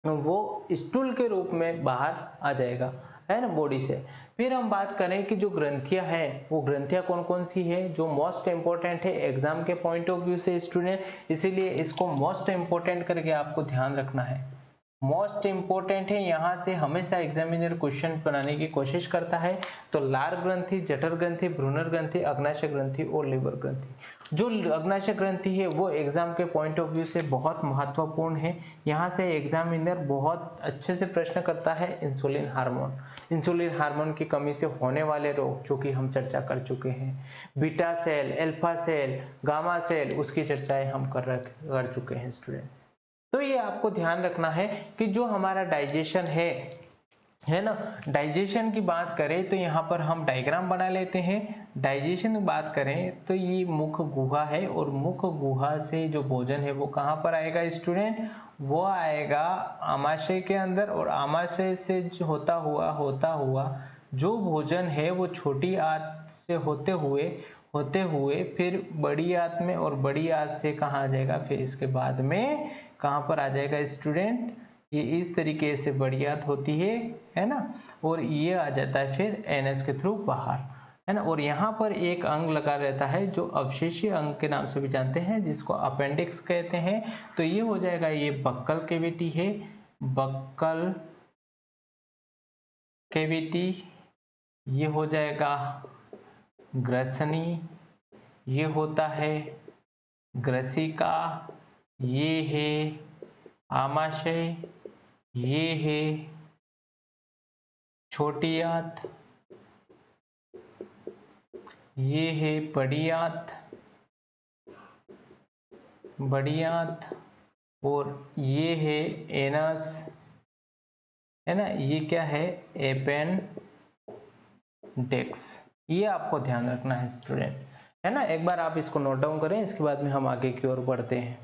वो स्टूल के रूप में बाहर आ जाएगा, है ना, बॉडी से। फिर हम बात करें कि जो ग्रंथियां हैं वो ग्रंथियां कौन कौन सी है जो मोस्ट इंपोर्टेंट है एग्जाम के पॉइंट ऑफ व्यू से स्टूडेंट, इसीलिए इसको मोस्ट इंपोर्टेंट करके आपको ध्यान रखना है। मोस्ट इंपोर्टेंट है, यहां से हमेशा एग्जामिनर क्वेश्चन बनाने की कोशिश करता है। तो लार ग्रंथि, जठर ग्रंथि, ब्रूनर ग्रंथि, अग्नाशय ग्रंथि और लीवर ग्रंथि। जो अग्नाशय ग्रंथि है वो एग्जाम के पॉइंट ऑफ व्यू से बहुत महत्वपूर्ण है। यहाँ से एग्जामिनर बहुत अच्छे से प्रश्न करता है इंसुलिन हार्मोन, इंसुलिन हार्मोन की कमी से होने वाले रोग जो कि हम चर्चा कर चुके हैं, beta cell, alpha cell, gamma cell, उसकी चर्चाएं हम कर चुके हैं स्टूडेंट। तो ये आपको ध्यान रखना है कि जो हमारा डाइजेशन है ना, डाइजेशन की बात करें तो यहाँ पर हम डायग्राम बना लेते हैं। डाइजेशन की बात करें तो ये मुख गुहा है, और मुख गुहा से जो भोजन है वो कहाँ पर आएगा स्टूडेंट, वो आएगा आमाशय के अंदर, और आमाशय से जो होता हुआ जो भोजन है वो छोटी आंत से होते हुए फिर बड़ी आंत में, और बड़ी आंत से कहाँ आ जाएगा, फिर इसके बाद में कहाँ पर आ जाएगा स्टूडेंट, ये इस तरीके से बड़ी आंत होती है ना, और ये आ जाता है फिर एनएस के थ्रू बाहर, है ना। और यहाँ पर एक अंग लगा रहता है जो अवशेषी अंग के नाम से भी जानते हैं, जिसको अपेंडिक्स कहते हैं। तो ये हो जाएगा, ये बक्कल कैविटी है, बक्कल कैविटी, ये हो जाएगा ग्रसनी, ये होता है ग्रसिका, ये है आमाशय, ये है छोटी आंत, ये है बड़ी आंत, और ये है एनस, है ना, ये क्या है एपेंडिक्स। ये आपको ध्यान रखना है स्टूडेंट, है ना। एक बार आप इसको नोट डाउन करें, इसके बाद में हम आगे की ओर बढ़ते हैं।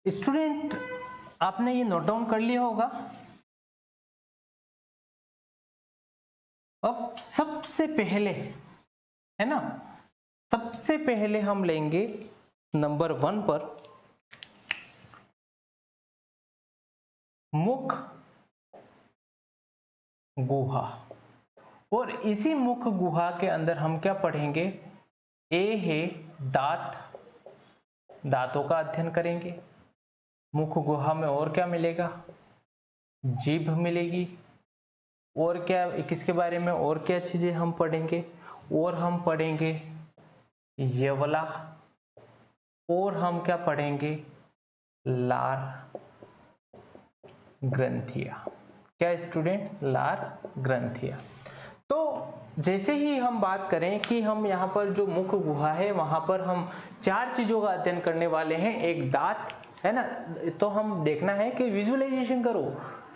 स्टूडेंट आपने ये नोट डाउन कर लिया होगा। अब सबसे पहले, है ना, सबसे पहले हम लेंगे नंबर 1 पर मुख गुहा, और इसी मुख गुहा के अंदर हम क्या पढ़ेंगे? ए है दांत, दांतों का अध्ययन करेंगे। मुख गुहा में और क्या मिलेगा? जीभ मिलेगी। और क्या, किसके बारे में और क्या चीजें हम पढ़ेंगे? और हम पढ़ेंगे यवला, और हम क्या पढ़ेंगे? लार ग्रंथिया। क्या स्टूडेंट? लार ग्रंथिया। तो जैसे ही हम बात करें कि हम यहाँ पर जो मुख गुहा है वहां पर हम 4 चीजों का अध्ययन करने वाले हैं। एक दांत, है ना, तो हम देखना है कि विजुअलाइजेशन करो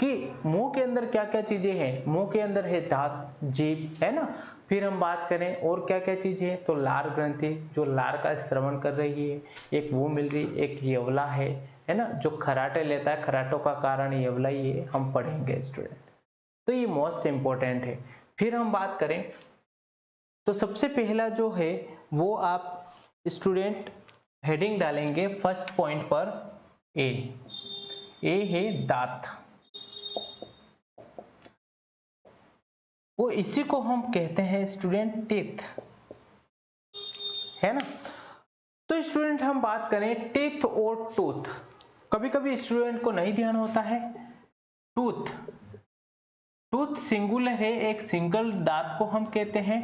कि मुंह के अंदर क्या क्या चीजें हैं। मुंह के अंदर है दांत, जीभ, है ना। फिर हम बात करें और क्या क्या चीजें हैं, तो लार ग्रंथि जो लार का श्रवण कर रही है, एक वो मिल रही, एक यवला है ना, जो खराटे लेता है, खराटों का कारण यवला ही है, हम पढ़ेंगे स्टूडेंट। तो ये मोस्ट इंपॉर्टेंट है। फिर हम बात करें तो सबसे पहला जो है वो आप स्टूडेंट हेडिंग डालेंगे फर्स्ट पॉइंट पर, ए है दांत, वो इसी को हम कहते हैं स्टूडेंट टीथ, है ना। तो स्टूडेंट हम बात करें टीथ और टूथ, कभी कभी स्टूडेंट को नहीं ध्यान होता है। टूथ, टूथ सिंगुलर है, एक सिंगल दांत को हम कहते हैं।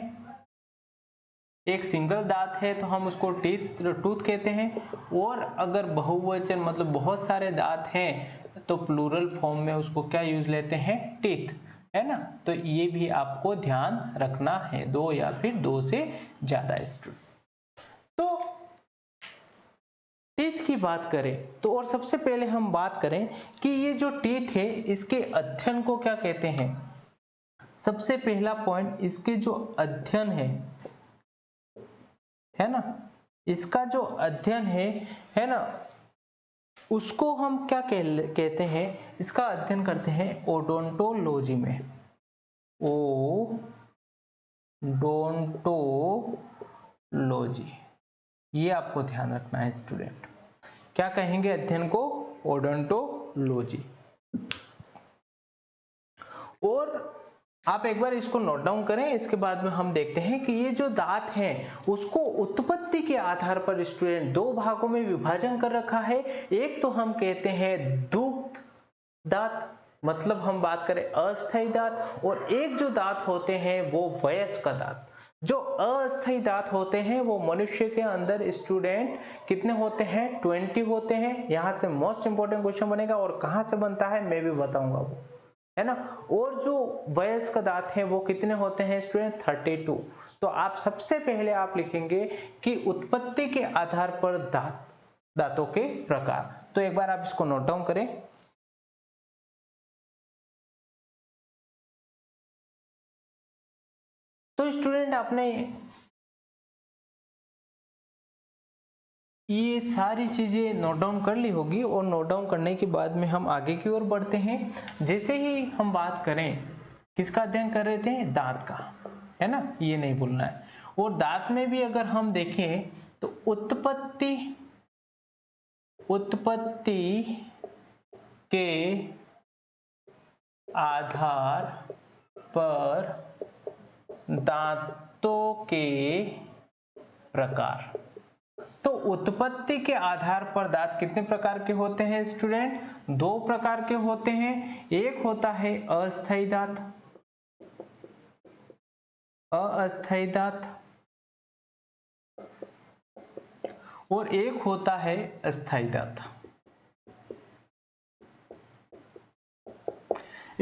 एक सिंगल दांत है तो हम उसको टीथ टूथ कहते हैं। और अगर बहुवचन मतलब बहुत सारे दांत हैं तो प्लूरल फॉर्म में उसको क्या यूज लेते हैं? टीथ, है ना। तो ये भी आपको ध्यान रखना है, 2 या फिर 2 से ज्यादा स्टूडेंट। तो टीथ की बात करें तो, और सबसे पहले हम बात करें कि ये जो टीथ है इसके अध्ययन को क्या कहते हैं। सबसे पहला पॉइंट, इसके जो अध्ययन है ना, इसका जो अध्ययन है ना, उसको हम क्या कहते हैं? इसका अध्ययन करते हैं ओडोंटोलॉजी में। ओडोंटोलॉजी, ये आपको ध्यान रखना है स्टूडेंट। क्या कहेंगे अध्ययन को? ओडोंटोलॉजी। और आप एक बार इसको नोट डाउन करें, इसके बाद में हम देखते हैं कि ये जो दांत है उसको उत्पत्ति के आधार पर स्टूडेंट 2 भागों में विभाजन कर रखा है। एक तो हम कहते हैं दुग्ध दांत, मतलब हम बात करें अस्थायी दांत, और एक जो दांत होते हैं वो वयस्क दांत। जो अस्थायी दांत होते हैं वो मनुष्य के अंदर स्टूडेंट कितने होते हैं? 20 होते हैं। यहां से मोस्ट इंपोर्टेंट क्वेश्चन बनेगा, और कहां से बनता है मैं भी बताऊंगा वो, है ना। और जो वयस्क दांत हैं वो कितने होते हैं स्टूडेंट? 32। तो आप सबसे पहले आप लिखेंगे कि उत्पत्ति के आधार पर दांतों के प्रकार। तो एक बार आप इसको नोट डाउन करें। तो स्टूडेंट आपने ये सारी चीजें नोट डाउन कर ली होगी, और नोट डाउन करने के बाद में हम आगे की ओर बढ़ते हैं। जैसे ही हम बात करें, किसका अध्ययन कर रहे थे? दांत का, है ना, ये नहीं भूलना है। और दांत में भी अगर हम देखें तो उत्पत्ति के आधार पर दांतों के प्रकार। तो उत्पत्ति के आधार पर दांत कितने प्रकार के होते हैं स्टूडेंट? 2 प्रकार के होते हैं। एक होता है अस्थायी दांत, अस्थायी दांत, और एक होता है अस्थायी दांत।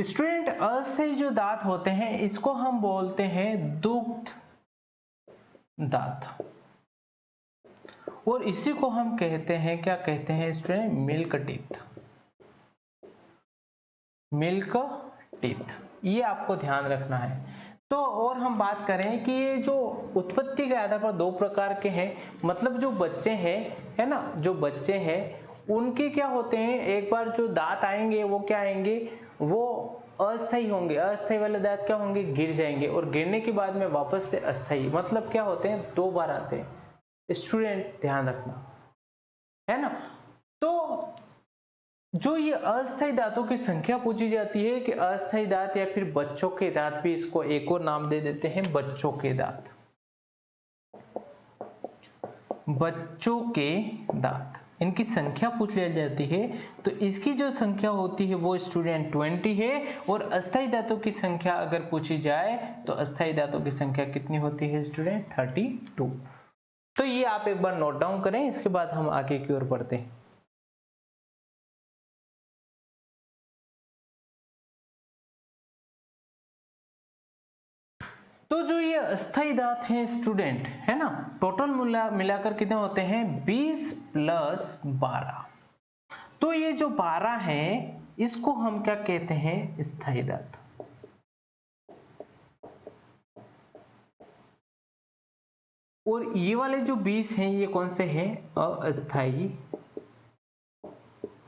स्टूडेंट अस्थायी जो दांत होते हैं इसको हम बोलते हैं दुग्ध दांत, और इसी को हम कहते हैं, क्या कहते हैं student? Milk teeth, milk teeth. ये आपको ध्यान रखना है। तो और हम बात करें कि ये जो उत्पत्ति के आधार पर 2 प्रकार के हैं, मतलब जो बच्चे हैं, है ना, जो बच्चे हैं उनके क्या होते हैं? एक बार जो दांत आएंगे वो क्या आएंगे? वो अस्थायी होंगे, अस्थायी वाले दांत क्या होंगे, गिर जाएंगे और गिरने के बाद में वापस से अस्थायी, मतलब क्या होते हैं, 2 बार आते हैं। स्टूडेंट ध्यान रखना, है ना। तो जो ये अस्थायी दांतों की संख्या पूछी जाती है कि अस्थायी दांत या फिर बच्चों के दांत, भी इसको एक और नाम दे देते हैं, बच्चों के दांत। बच्चों के दांत, इनकी संख्या पूछ ली जाती है तो इसकी जो संख्या होती है वो स्टूडेंट 20 है, और अस्थायी दांतों की संख्या अगर पूछी जाए तो अस्थायी दांतों की संख्या कितनी होती है स्टूडेंट, 32। तो ये आप एक बार नोट डाउन करें, इसके बाद हम आगे की ओर बढ़ते हैं। तो जो ये अस्थायी दांत हैं स्टूडेंट, है ना, टोटल मिलाकर कितने होते हैं, 20 + 12। तो ये जो 12 है इसको हम क्या कहते हैं, स्थायी दांत। और ये वाले जो 20 हैं ये कौन से हैं, अस्थायी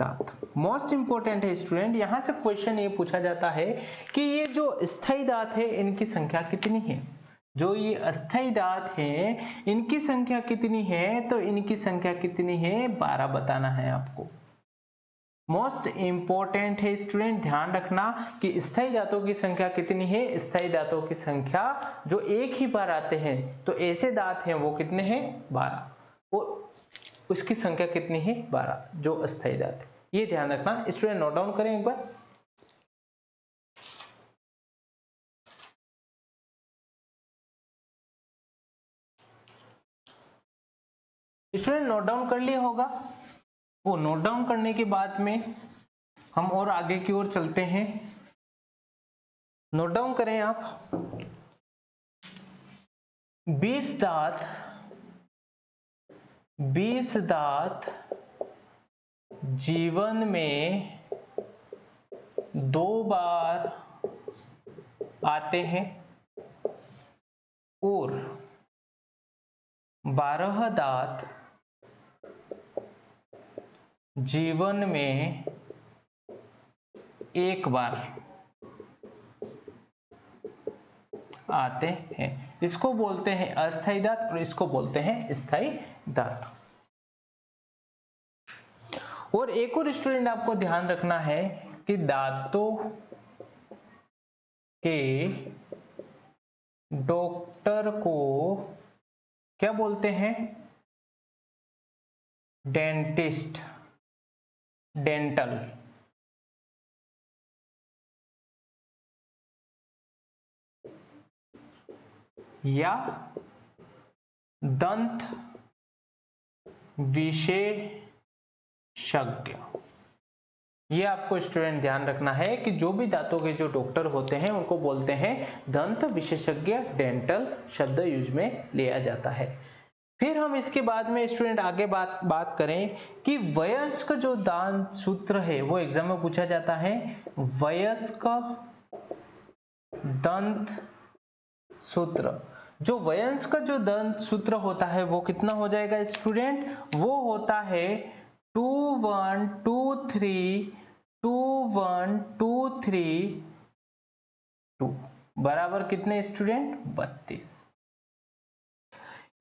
दांत। मोस्ट इंपोर्टेंट है स्टूडेंट, यहां से क्वेश्चन ये पूछा जाता है कि ये जो स्थायी दांत है इनकी संख्या कितनी है। जो ये अस्थायी दांत है इनकी संख्या कितनी है, तो इनकी संख्या कितनी है, 12 बताना है आपको। मोस्ट इंपोर्टेंट है स्टूडेंट, ध्यान रखना कि स्थायी दांतों की संख्या कितनी है। स्थायी दांतों की संख्या जो एक ही बार आते हैं, तो ऐसे दांत हैं वो कितने हैं, 12, और उसकी संख्या कितनी है, 12, जो अस्थायी दांत है। ये ध्यान रखना स्टूडेंट, नोट डाउन करें एक बार। स्टूडेंट नोट डाउन कर लिया होगा। वो नोट डाउन करने के बाद में हम और आगे की ओर चलते हैं। नोट डाउन करें आप। 20 दांत, 20 दांत जीवन में 2 बार आते हैं और 12 दांत जीवन में 1 बार आते हैं। इसको बोलते हैं अस्थायी दांत और इसको बोलते हैं स्थायी दांत। और एक और स्टूडेंट आपको ध्यान रखना है कि दांतों के डॉक्टर को क्या बोलते हैं, डेंटिस्ट, डेंटल। या दंत विशेषज्ञ। ये आपको स्टूडेंट ध्यान रखना है कि जो भी दांतों के जो डॉक्टर होते हैं उनको बोलते हैं दंत विशेषज्ञ, डेंटल शब्द यूज में लिया जाता है। फिर हम इसके बाद में स्टूडेंट आगे बात करें कि वयस्क जो दांत सूत्र है वो एग्जाम में पूछा जाता है। वयस्क दंत सूत्र, जो वयस्क जो दंत सूत्र होता है वो कितना हो जाएगा स्टूडेंट, वो होता है 2 1 2 3 2 1 2 3 2 बराबर कितने स्टूडेंट, 32।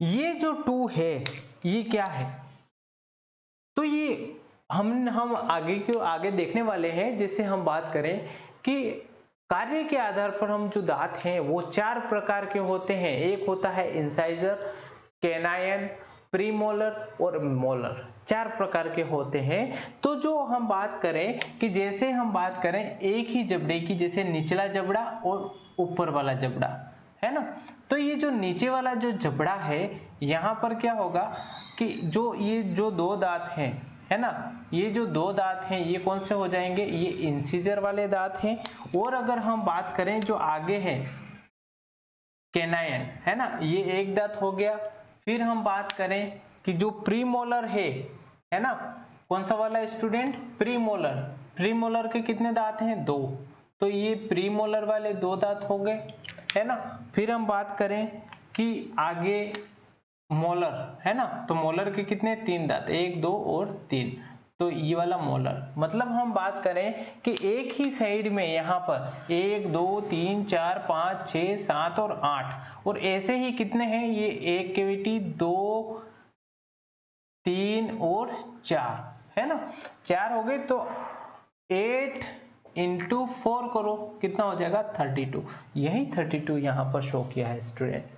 ये जो 2 है ये क्या है, तो ये हम आगे देखने वाले हैं। जैसे हम बात करें कि कार्य के आधार पर हम जो दांत हैं वो 4 प्रकार के होते हैं। एक होता है इंसाइजर, कैनाइन, प्रीमोलर और मोलर, 4 प्रकार के होते हैं। तो जो हम बात करें कि जैसे हम बात करें एक ही जबड़े की, जैसे निचला जबड़ा और ऊपर वाला जबड़ा, है ना। तो ये जो नीचे वाला जो जबड़ा है यहाँ पर क्या होगा कि ये जो 2 दांत हैं, है ना, ये जो 2 दांत हैं ये कौन से हो जाएंगे, ये इंसिजर वाले दांत हैं। और अगर हम बात करें जो आगे है कैनाइन, है ना, ये एक दांत हो गया। फिर हम बात करें कि जो प्रीमोलर है ना, कौन सा वाला स्टूडेंट, प्रीमोलर। प्रीमोलर के कितने दांत हैं, 2, तो ये प्रीमोलर वाले 2 दांत हो गए, है ना। फिर हम बात करें कि आगे मोलर, है ना, तो मोलर के कितने, 3 दांत, 1 2 और 3। तो ये वाला मोलर, मतलब हम बात करें कि एक ही साइड में यहाँ पर 1 2 3 4 5 6 7 और 8, और ऐसे ही कितने हैं, ये एक कैविटी 2 3 और 4 है ना, 4 हो गए, तो 8 इंटू 4 करो, कितना हो जाएगा 32, यही 32 यहाँ पर शो किया है स्टूडेंट।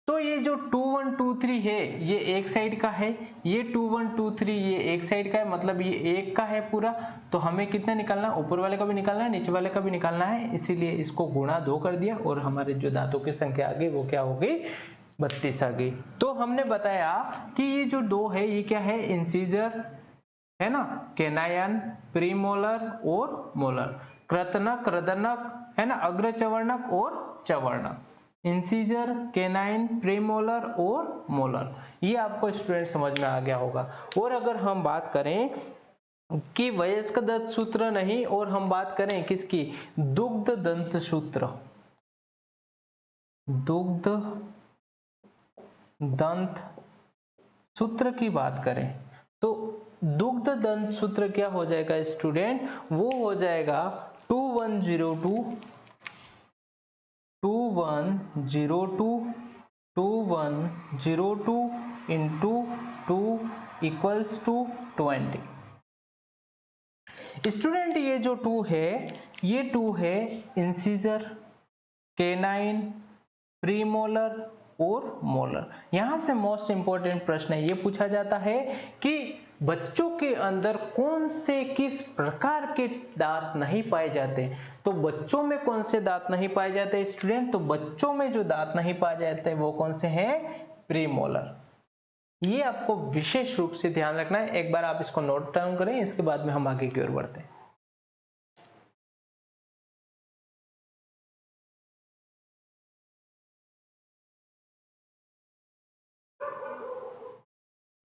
तो ये जो 2 1 2 3 है ये एक साइड का है, ये 2 1 2 3 ये एक साइड का है, मतलब ये एक का है पूरा, तो हमें कितना निकालना है, ऊपर वाले का भी निकालना है, नीचे वाले का भी निकालना है, इसीलिए इसको गुणा 2 कर दिया और हमारे जो दांतों की संख्या आ गई वो क्या हो गई, 32 आ गई। तो हमने बताया कि ये जो 2 है ये क्या है, इंसीजर है ना, केनायन, प्रीमोलर और मोलर, कृतनक, रदनक है ना, अग्रचवर्णक और चवर्णक, इंसीजर, केनाइन, प्रीमोलर और मोलर, ये आपको स्टूडेंट समझ में आ गया होगा। और अगर हम बात करें कि वयस्क दंत सूत्र नहीं, और हम बात करें किसकी, दुग्ध दंत सूत्र, दुग्ध दंत सूत्र की बात करें तो दुग्ध दंत सूत्र क्या हो जाएगा स्टूडेंट, वो हो जाएगा 2102 2102 2102 इंटू 2 इक्वल्स टू 20। स्टूडेंट ये जो 2 है ये 2 है इंसीजर, केनाइन, प्रीमोलर और मोलर। यहां से मोस्ट इंपॉर्टेंट प्रश्न ये पूछा जाता है कि बच्चों के अंदर कौन से किस प्रकार के दांत नहीं पाए जाते। तो बच्चों में कौन से दांत नहीं पाए जाते स्टूडेंट, तो बच्चों में जो दांत नहीं पाए जाते वो कौन से हैं, प्रीमोलर। ये आपको विशेष रूप से ध्यान रखना है, एक बार आप इसको नोट डाउन करें, इसके बाद में हम आगे की ओर बढ़ते हैं।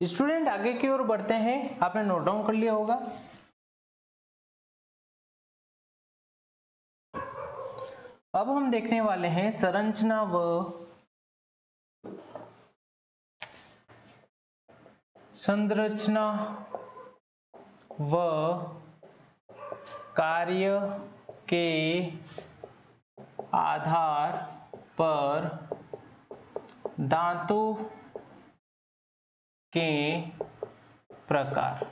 स्टूडेंट आगे की ओर बढ़ते हैं, आपने नोट डाउन कर लिया होगा। अब हम देखने वाले हैं संरचना व संरचना व कार्य के आधार पर दांतों के प्रकार।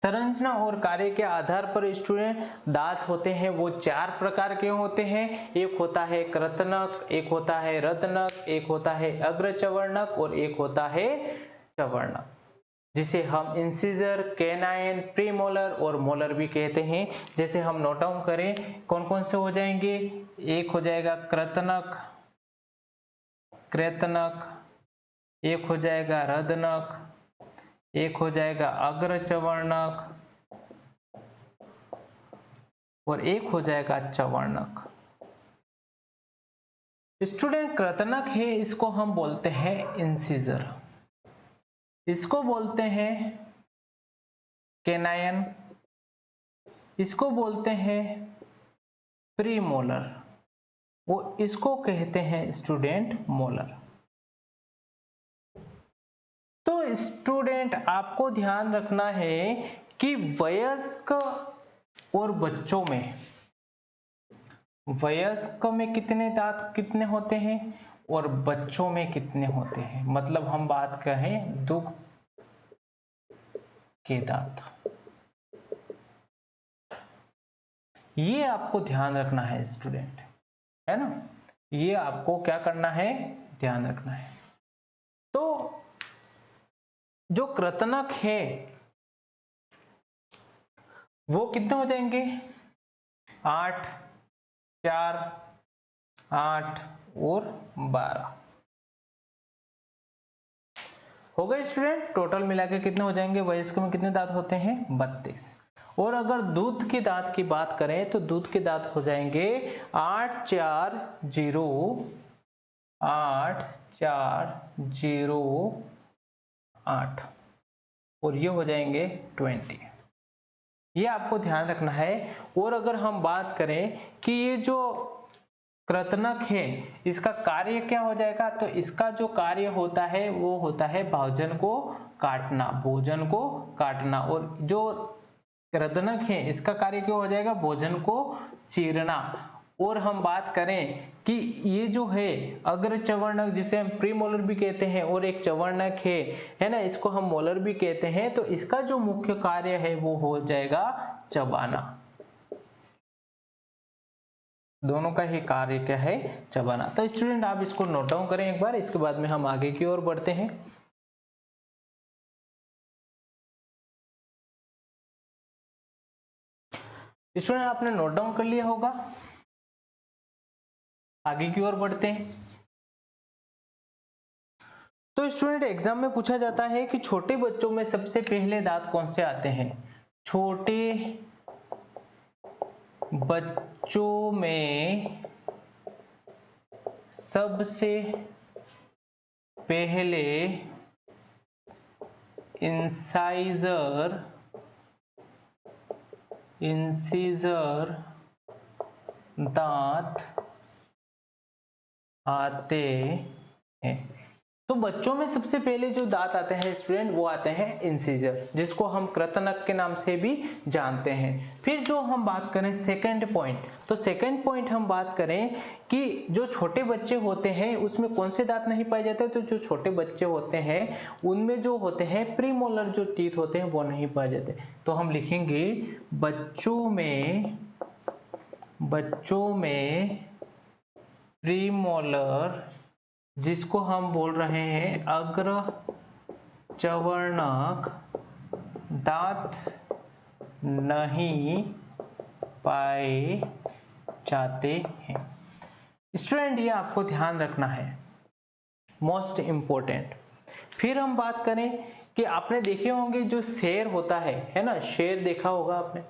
संरचना और कार्य के आधार पर स्टूडेंट दांत होते हैं वो 4 प्रकार के होते हैं। एक होता है कृतनक, एक होता है रदनक, एक होता है अग्रचवर्णक और एक होता है चवर्णक, जिसे हम इंसिजर, केनाइन, प्रीमोलर और मोलर भी कहते हैं। जैसे हम नोट डाउन करें कौन कौन से हो जाएंगे, एक हो जाएगा कृतनक, कृतनक, एक हो जाएगा रदनक, एक हो जाएगा अग्रचवर्णक और एक हो जाएगा चवर्णक। स्टूडेंट कृतनक है इसको हम बोलते हैं इंसिजर, इसको बोलते हैं केनायन, इसको बोलते हैं प्रीमोलर और इसको कहते हैं स्टूडेंट मोलर। तो स्टूडेंट आपको ध्यान रखना है कि वयस्क और बच्चों में, वयस्क में कितने दांत कितने होते हैं और बच्चों में कितने होते हैं, मतलब हम बात करें दुग्ध के दांत, ये आपको ध्यान रखना है स्टूडेंट, है ना, ये आपको क्या करना है, ध्यान रखना है। तो जो कृतनक है वो कितने हो जाएंगे, 8, 4, 8 और 12 हो गए स्टूडेंट। टोटल मिला के कितने हो जाएंगे, वयस्क में कितने दांत होते हैं, 32। और अगर दूध के दांत की बात करें तो दूध के दांत हो जाएंगे 8 4 0 8 4 0 8 और ये हो जाएंगे 20। ये आपको ध्यान रखना है। और अगर हम बात करें कि ये जो कृंतक है, इसका कार्य क्या हो जाएगा, तो इसका जो कार्य होता है वो होता है भोजन को काटना, भोजन को काटना। और जो कृंतक है इसका कार्य क्या हो जाएगा, भोजन को चीरना। और हम बात करें कि ये जो है अग्र चवर्णक, जिसे हम प्रीमोलर भी कहते हैं, और एक चवर्णक है ना, इसको हम मोलर भी कहते हैं, तो इसका जो मुख्य कार्य है वो हो जाएगा चबाना। दोनों का ही कार्य क्या है, चबाना। तो स्टूडेंट आप इसको नोट डाउन करें एक बार, इसके बाद में हम आगे की ओर बढ़ते हैं। स्टूडेंट आपने नोट डाउन कर लिया होगा, आगे की ओर बढ़ते हैं। तो स्टूडेंट एग्जाम में पूछा जाता है कि छोटे बच्चों में सबसे पहले दांत कौन से आते हैं। छोटे बच्चों में सबसे पहले इंसाइजर दांत आते हैं। तो बच्चों में सबसे पहले जो दांत आते हैं स्टूडेंट, वो आते हैं इंसिजर, जिसको हम कृंतक के नाम से भी जानते हैं। फिर जो हम बात करें सेकंड पॉइंट, तो सेकंड पॉइंट हम बात करें कि जो छोटे बच्चे होते हैं उसमें कौन से दांत नहीं पाए जाते। तो जो छोटे बच्चे होते हैं उनमें जो होते हैं प्रीमोलर जो टीथ होते हैं वो नहीं पाए जाते। तो हम लिखेंगे बच्चों में प्रीमोलर, जिसको हम बोल रहे हैं अग्र चवर्णक दांत नहीं पाए जाते हैं। स्टूडेंट ये आपको ध्यान रखना है, मोस्ट इंपॉर्टेंट। फिर हम बात करें कि आपने देखे होंगे जो शेर होता है ना, शेर देखा होगा आपने,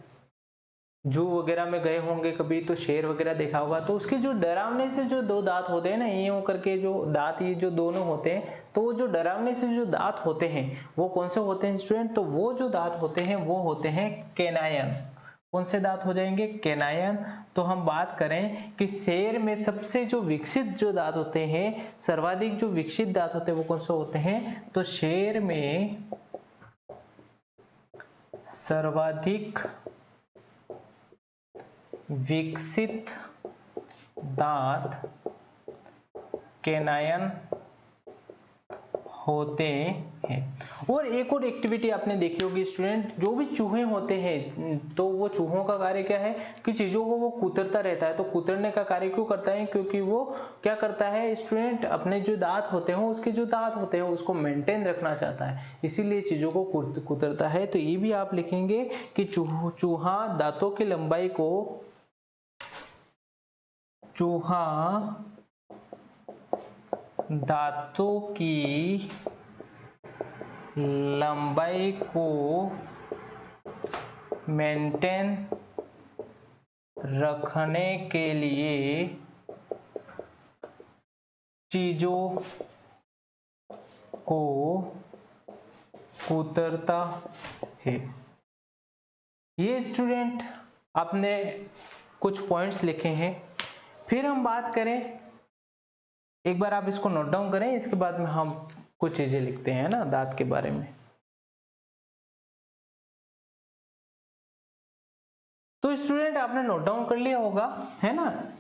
जू वगैरह में गए होंगे कभी तो शेर वगैरह देखा होगा। तो उसके जो डरावने से जो दो दांत होते हैं ना, ये होकर के जो दांत ये जो दोनों होते हैं, तो वो जो डरावने से जो दांत होते हैं वो कौन से होते हैं स्टूडेंट, तो वो जो दांत होते हैं वो होते हैं कैनायन। कौन से दांत हो जाएंगे, कैनायन। तो हम बात करें कि शेर में सबसे जो विकसित जो दांत होते हैं, सर्वाधिक जो विकसित दांत होते हैं वो कौन से होते हैं, तो शेर में सर्वाधिक विकसित दांत कैनायन होते हैं। और एक और एक्टिविटी आपने देखी होगी स्टूडेंट, जो भी चूहे होते हैं तो वो चूहों का कार्य क्या है कि चीजों को वो कुतरता रहता है। तो कुतरने का कार्य क्यों करता है, क्योंकि वो क्या करता है स्टूडेंट, अपने जो दांत होते हैं उसके जो दांत होते हैं उसको मेंटेन रखना चाहता है, इसीलिए चीजों को कुतरता है। तो ये भी आप लिखेंगे कि चूहा दांतों की लंबाई को, चूहा दांतों की लंबाई को मेंटेन रखने के लिए चीजों को कुतरता है। ये स्टूडेंट आपने कुछ पॉइंट्स लिखे हैं। फिर हम बात करें, एक बार आप इसको नोट डाउन करें, इसके बाद में हम कुछ चीजें लिखते हैं ना दांत के बारे में। तो स्टूडेंट आपने नोट डाउन कर लिया होगा, है ना।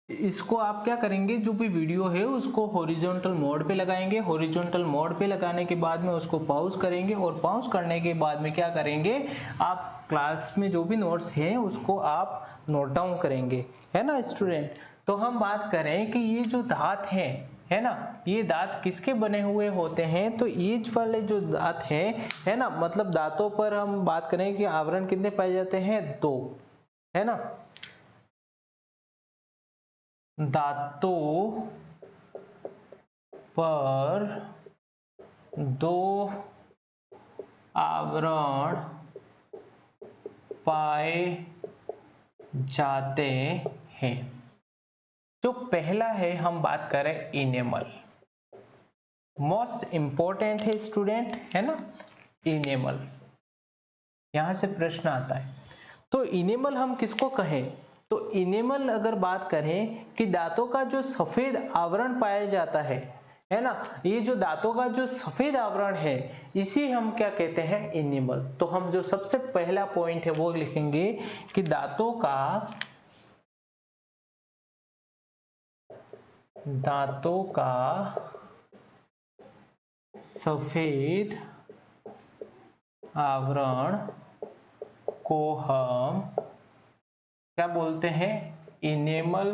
इसको आप क्या करेंगे, जो भी वीडियो है उसको हॉरिजॉन्टल मोड पे लगाएंगे। हॉरिजॉन्टल मोड पे लगाने के बाद में उसको पॉज करेंगे, और पॉज करने के बाद में क्या करेंगे, आप क्लास में जो भी नोट्स हैं उसको आप नोट डाउन करेंगे, है ना स्टूडेंट। तो हम बात करें कि ये जो दांत है ना, ये दांत किसके बने हुए होते हैं, तो ये वाले जो दांत है ना, मतलब दांतों पर हम बात करें कि आवरण कितने पाए जाते हैं, 2, है ना। दांतों पर 2 आवरण पाए जाते हैं। जो पहला है हम बात करें इनेमल, मोस्ट इंपॉर्टेंट है स्टूडेंट, है ना, इनेमल। यहां से प्रश्न आता है, तो इनेमल हम किसको कहें, तो इनेमल अगर बात करें कि दांतों का जो सफेद आवरण पाया जाता है ना, ये जो दांतों का जो सफेद आवरण है इसी हम क्या कहते हैं, इनेमल। तो हम जो सबसे पहला पॉइंट है वो लिखेंगे कि दांतों का सफेद आवरण को हम क्या बोलते हैं, इनेमल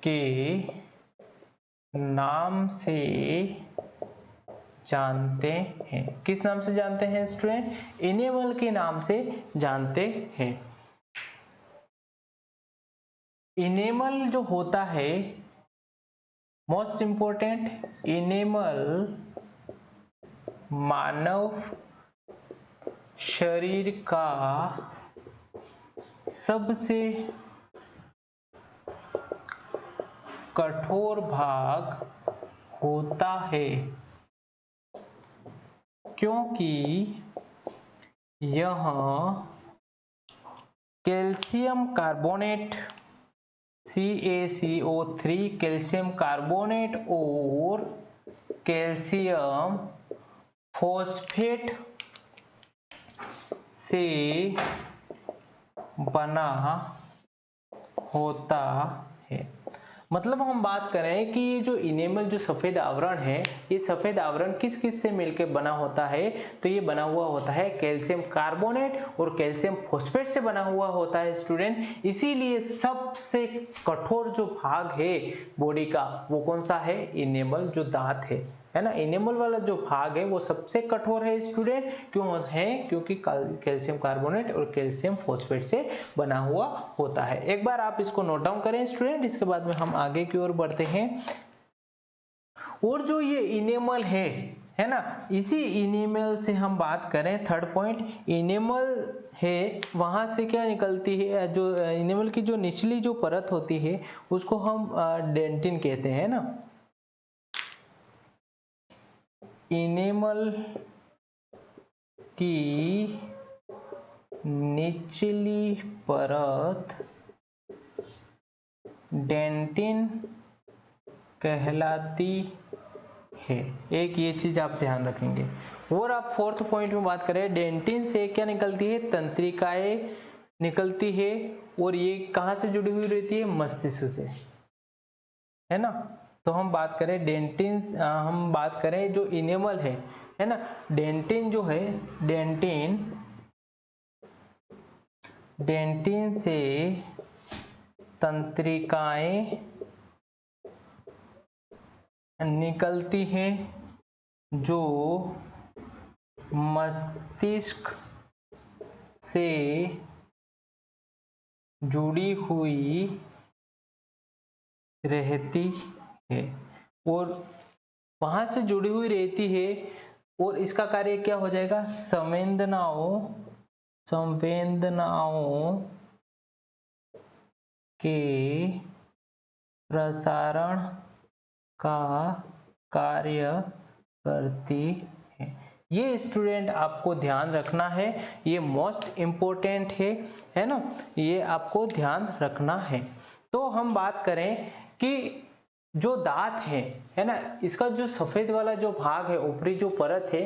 के नाम से जानते हैं। किस नाम से जानते हैं स्टूडेंट? इनेमल के नाम से जानते हैं। इनेमल जो होता है, मोस्ट इंपॉर्टेंट, इनेमल मानव शरीर का सबसे कठोर भाग होता है, क्योंकि यह calcium carbonate CaCO3 calcium carbonate और कैल्शियम फॉस्फेट से बना होता है। मतलब हम बात करें कि ये जो इनेमल जो सफेद आवरण है, ये सफेद आवरण किस किस से मिलकर बना होता है, तो ये बना हुआ होता है कैल्शियम कार्बोनेट और कैल्शियम फॉस्फेट से बना हुआ होता है स्टूडेंट। इसीलिए सबसे कठोर जो भाग है बॉडी का वो कौन सा है, इनेमल जो दांत है ना, इनेमल वाला जो भाग है वो सबसे कठोर है स्टूडेंट। क्यों है? क्योंकि कैल्शियम कार्बोनेट और कैल्शियम फॉस्फेट से बना हुआ होता है। एक बार आप इसको नोट डाउन करें स्टूडेंट, इसके बाद में हम आगे की ओर बढ़ते हैं। और जो ये इनेमल है ना, इसी इनेमल से हम बात करें, थर्ड पॉइंट, इनेमल है वहां से क्या निकलती है, जो इनेमल की जो निचली जो परत होती है उसको हम डेंटिन कहते हैं ना। इनेमल की निचली परत डेंटिन कहलाती है। एक ये चीज आप ध्यान रखेंगे। और आप फोर्थ पॉइंट में बात करें, डेंटिन से क्या निकलती है, तंत्रिकाएं निकलती है, और ये कहां से जुड़ी हुई रहती है, मस्तिष्क से, है ना। तो हम बात करें डेंटिन, हम बात करें जो इनेमल है ना, डेंटिन जो है, डेंटिन से तंत्रिकाएं निकलती हैं जो मस्तिष्क से जुड़ी हुई रहती है, और वहां से जुड़ी हुई रहती है, और इसका कार्य क्या हो जाएगा, संवेदनाओं के प्रसारण का कार्य करती है। ये स्टूडेंट आपको ध्यान रखना है, ये मोस्ट इम्पोर्टेंट है ना, ये आपको ध्यान रखना है। तो हम बात करें कि जो दांत है ना, इसका जो सफेद वाला जो भाग है, ऊपरी जो परत है,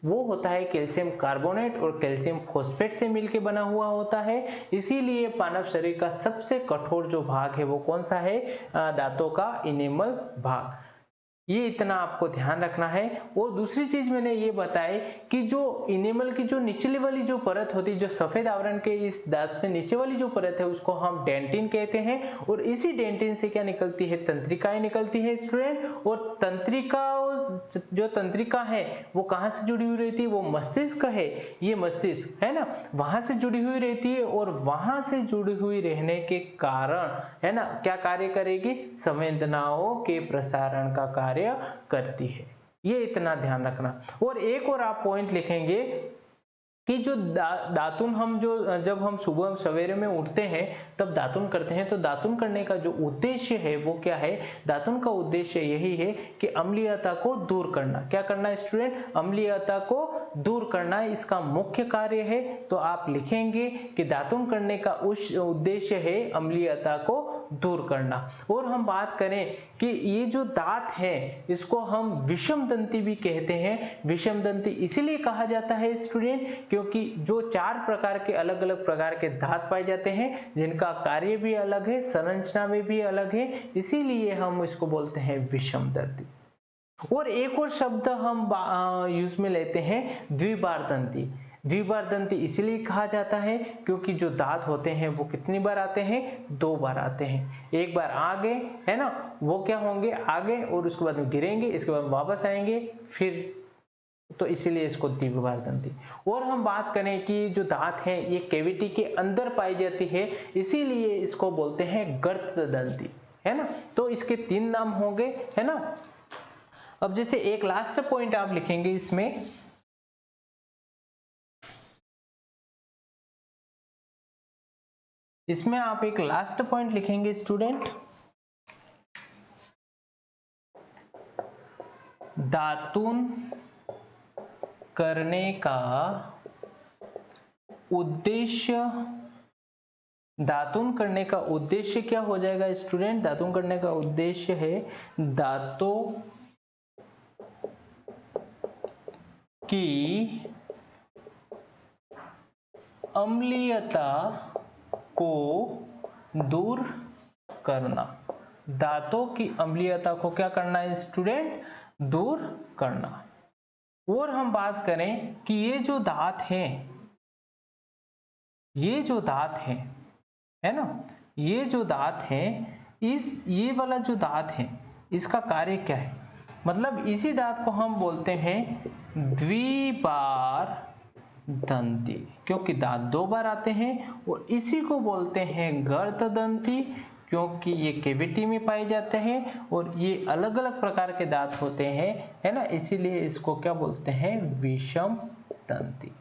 वो होता है कैल्शियम कार्बोनेट और कैल्शियम फॉस्फेट से मिलकर बना हुआ होता है। इसीलिए मानव शरीर का सबसे कठोर जो भाग है वो कौन सा है, दांतों का इनेमल भाग। ये इतना आपको ध्यान रखना है। और दूसरी चीज मैंने ये बताई कि जो इनेमल की जो निचली वाली जो परत होती है, जो सफेद आवरण के इस दांत से नीचे वाली जो परत है उसको हम डेंटिन कहते हैं, और इसी डेंटिन से क्या निकलती है, तंत्रिकाएं निकलती है स्टूडेंट। और जो तंत्रिका है वो कहां से जुड़ी हुई रहती है, वो मस्तिष्क है, ये मस्तिष्क है ना, वहां से जुड़ी हुई रहती है, और वहां से जुड़ी हुई रहने के कारण है ना क्या कार्य करेगी, संवेदनाओं के प्रसारण का कार्य करती है। ये इतना ध्यान रखना। और एक और आप पॉइंट लिखेंगे कि जो दातुन हम जो जब हम सुबह सवेरे में उठते हैं तब दातुन करते हैं, तो दातुन करने का जो उद्देश्य है वो क्या है? दातुन का उद्देश्य यही है कि अम्लीयता को दूर करना। क्या करना है स्टूडेंट? अम्लीयता को दूर करना इसका मुख्य कार्य है। तो आप लिखेंगे कि दातुन करने का उद्देश्य है अम्लीयता को दूर करना। और हम बात करें कि ये जो दांत है इसको हम विषम दंती भी कहते हैं। विषम दंती इसीलिए कहा जाता है स्टूडेंट क्योंकि जो 4 प्रकार के अलग अलग प्रकार के दांत पाए जाते हैं जिनका कार्य भी अलग है, संरचना में भी अलग है, इसीलिए हम इसको बोलते हैं विषम दंती। और एक और शब्द हम यूज में लेते हैं द्विबार दंती। द्विबार दंती इसलिए कहा जाता है क्योंकि जो दांत होते हैं वो कितनी बार आते हैं? 2 बार आते हैं। एक बार आगे है ना, वो क्या होंगे? आगे, और उसके बाद में गिरेंगे, इसके बाद वापस आएंगे फिर, तो इसीलिए इसको द्विबार दंती। और हम बात करें कि जो दांत है ये कैविटी के अंदर पाई जाती है, इसीलिए इसको बोलते हैं गर्त दंती, है ना। तो इसके 3 नाम होंगे, है ना। अब जैसे एक लास्ट पॉइंट आप लिखेंगे इसमें आप एक लास्ट पॉइंट लिखेंगे स्टूडेंट, दातुन करने का उद्देश्य। दातुन करने का उद्देश्य क्या हो जाएगा स्टूडेंट? दातुन करने का उद्देश्य है दांतों की अम्लीयता को दूर करना। दांतों की अम्लीयता को क्या करना है स्टूडेंट? दूर करना। और हम बात करें कि ये जो दांत हैं, ये जो दांत हैं, है ना, ये जो दांत हैं, ये वाला जो दांत है इसका कार्य क्या है? मतलब इसी दांत को हम बोलते हैं द्विबार दंती, क्योंकि दांत 2 बार आते हैं। और इसी को बोलते हैं गर्त दंती क्योंकि ये कैविटी में पाए जाते हैं और ये अलग अलग प्रकार के दांत होते हैं, है ना, इसीलिए इसको क्या बोलते हैं? विषम दंती।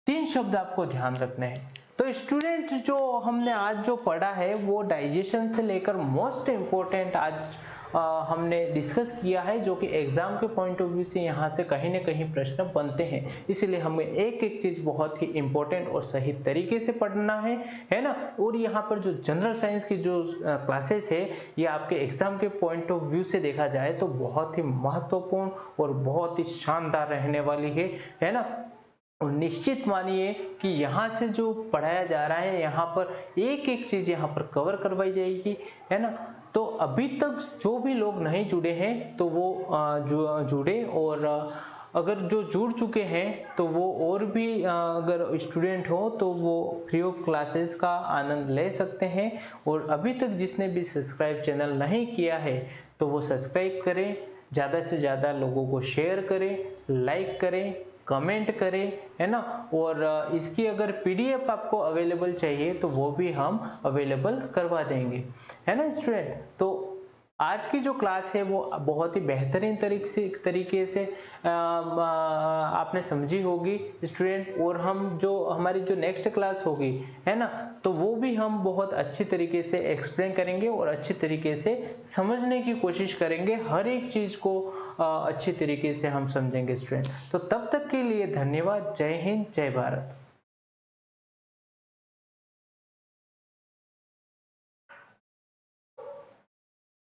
3 शब्द आपको ध्यान रखने हैं। तो स्टूडेंट जो हमने आज जो पढ़ा है वो डाइजेशन से लेकर मोस्ट इंपोर्टेंट आज हमने डिस्कस किया है, जो कि एग्जाम के पॉइंट ऑफ व्यू से यहाँ से कहीं ना कहीं प्रश्न बनते हैं, इसलिए हमें एक एक चीज बहुत ही इंपॉर्टेंट और सही तरीके से पढ़ना है ना। और यहाँ पर जो जनरल साइंस की जो क्लासेस है ये आपके एग्जाम के पॉइंट ऑफ व्यू से देखा जाए तो बहुत ही महत्वपूर्ण और बहुत ही शानदार रहने वाली है ना। और निश्चित मानिए कि यहाँ से जो पढ़ाया जा रहा है यहाँ पर एक एक चीज यहाँ पर कवर करवाई जाएगी, है ना। तो अभी तक जो भी लोग नहीं जुड़े हैं तो वो जुड़े, और अगर जो जुड़ चुके हैं तो वो और भी अगर स्टूडेंट हो तो वो फ्री ऑफ क्लासेस का आनंद ले सकते हैं। और अभी तक जिसने भी सब्सक्राइब चैनल नहीं किया है तो वो सब्सक्राइब करें, ज़्यादा से ज़्यादा लोगों को शेयर करें, लाइक करें, कमेंट करें, है ना। और इसकी अगर पीडीएफ आपको अवेलेबल चाहिए तो वो भी हम अवेलेबल करवा देंगे, है ना स्टूडेंट। तो आज की जो क्लास है वो बहुत ही बेहतरीन तरीके से आपने समझी होगी स्टूडेंट। और हम जो हमारी जो नेक्स्ट क्लास होगी, है ना, तो वो भी हम बहुत अच्छी तरीके से एक्सप्लेन करेंगे और अच्छी तरीके से समझने की कोशिश करेंगे। हर एक चीज को अच्छी तरीके से हम समझेंगे स्टूडेंट। तो तब तक के लिए धन्यवाद। जय हिंद, जय भारत।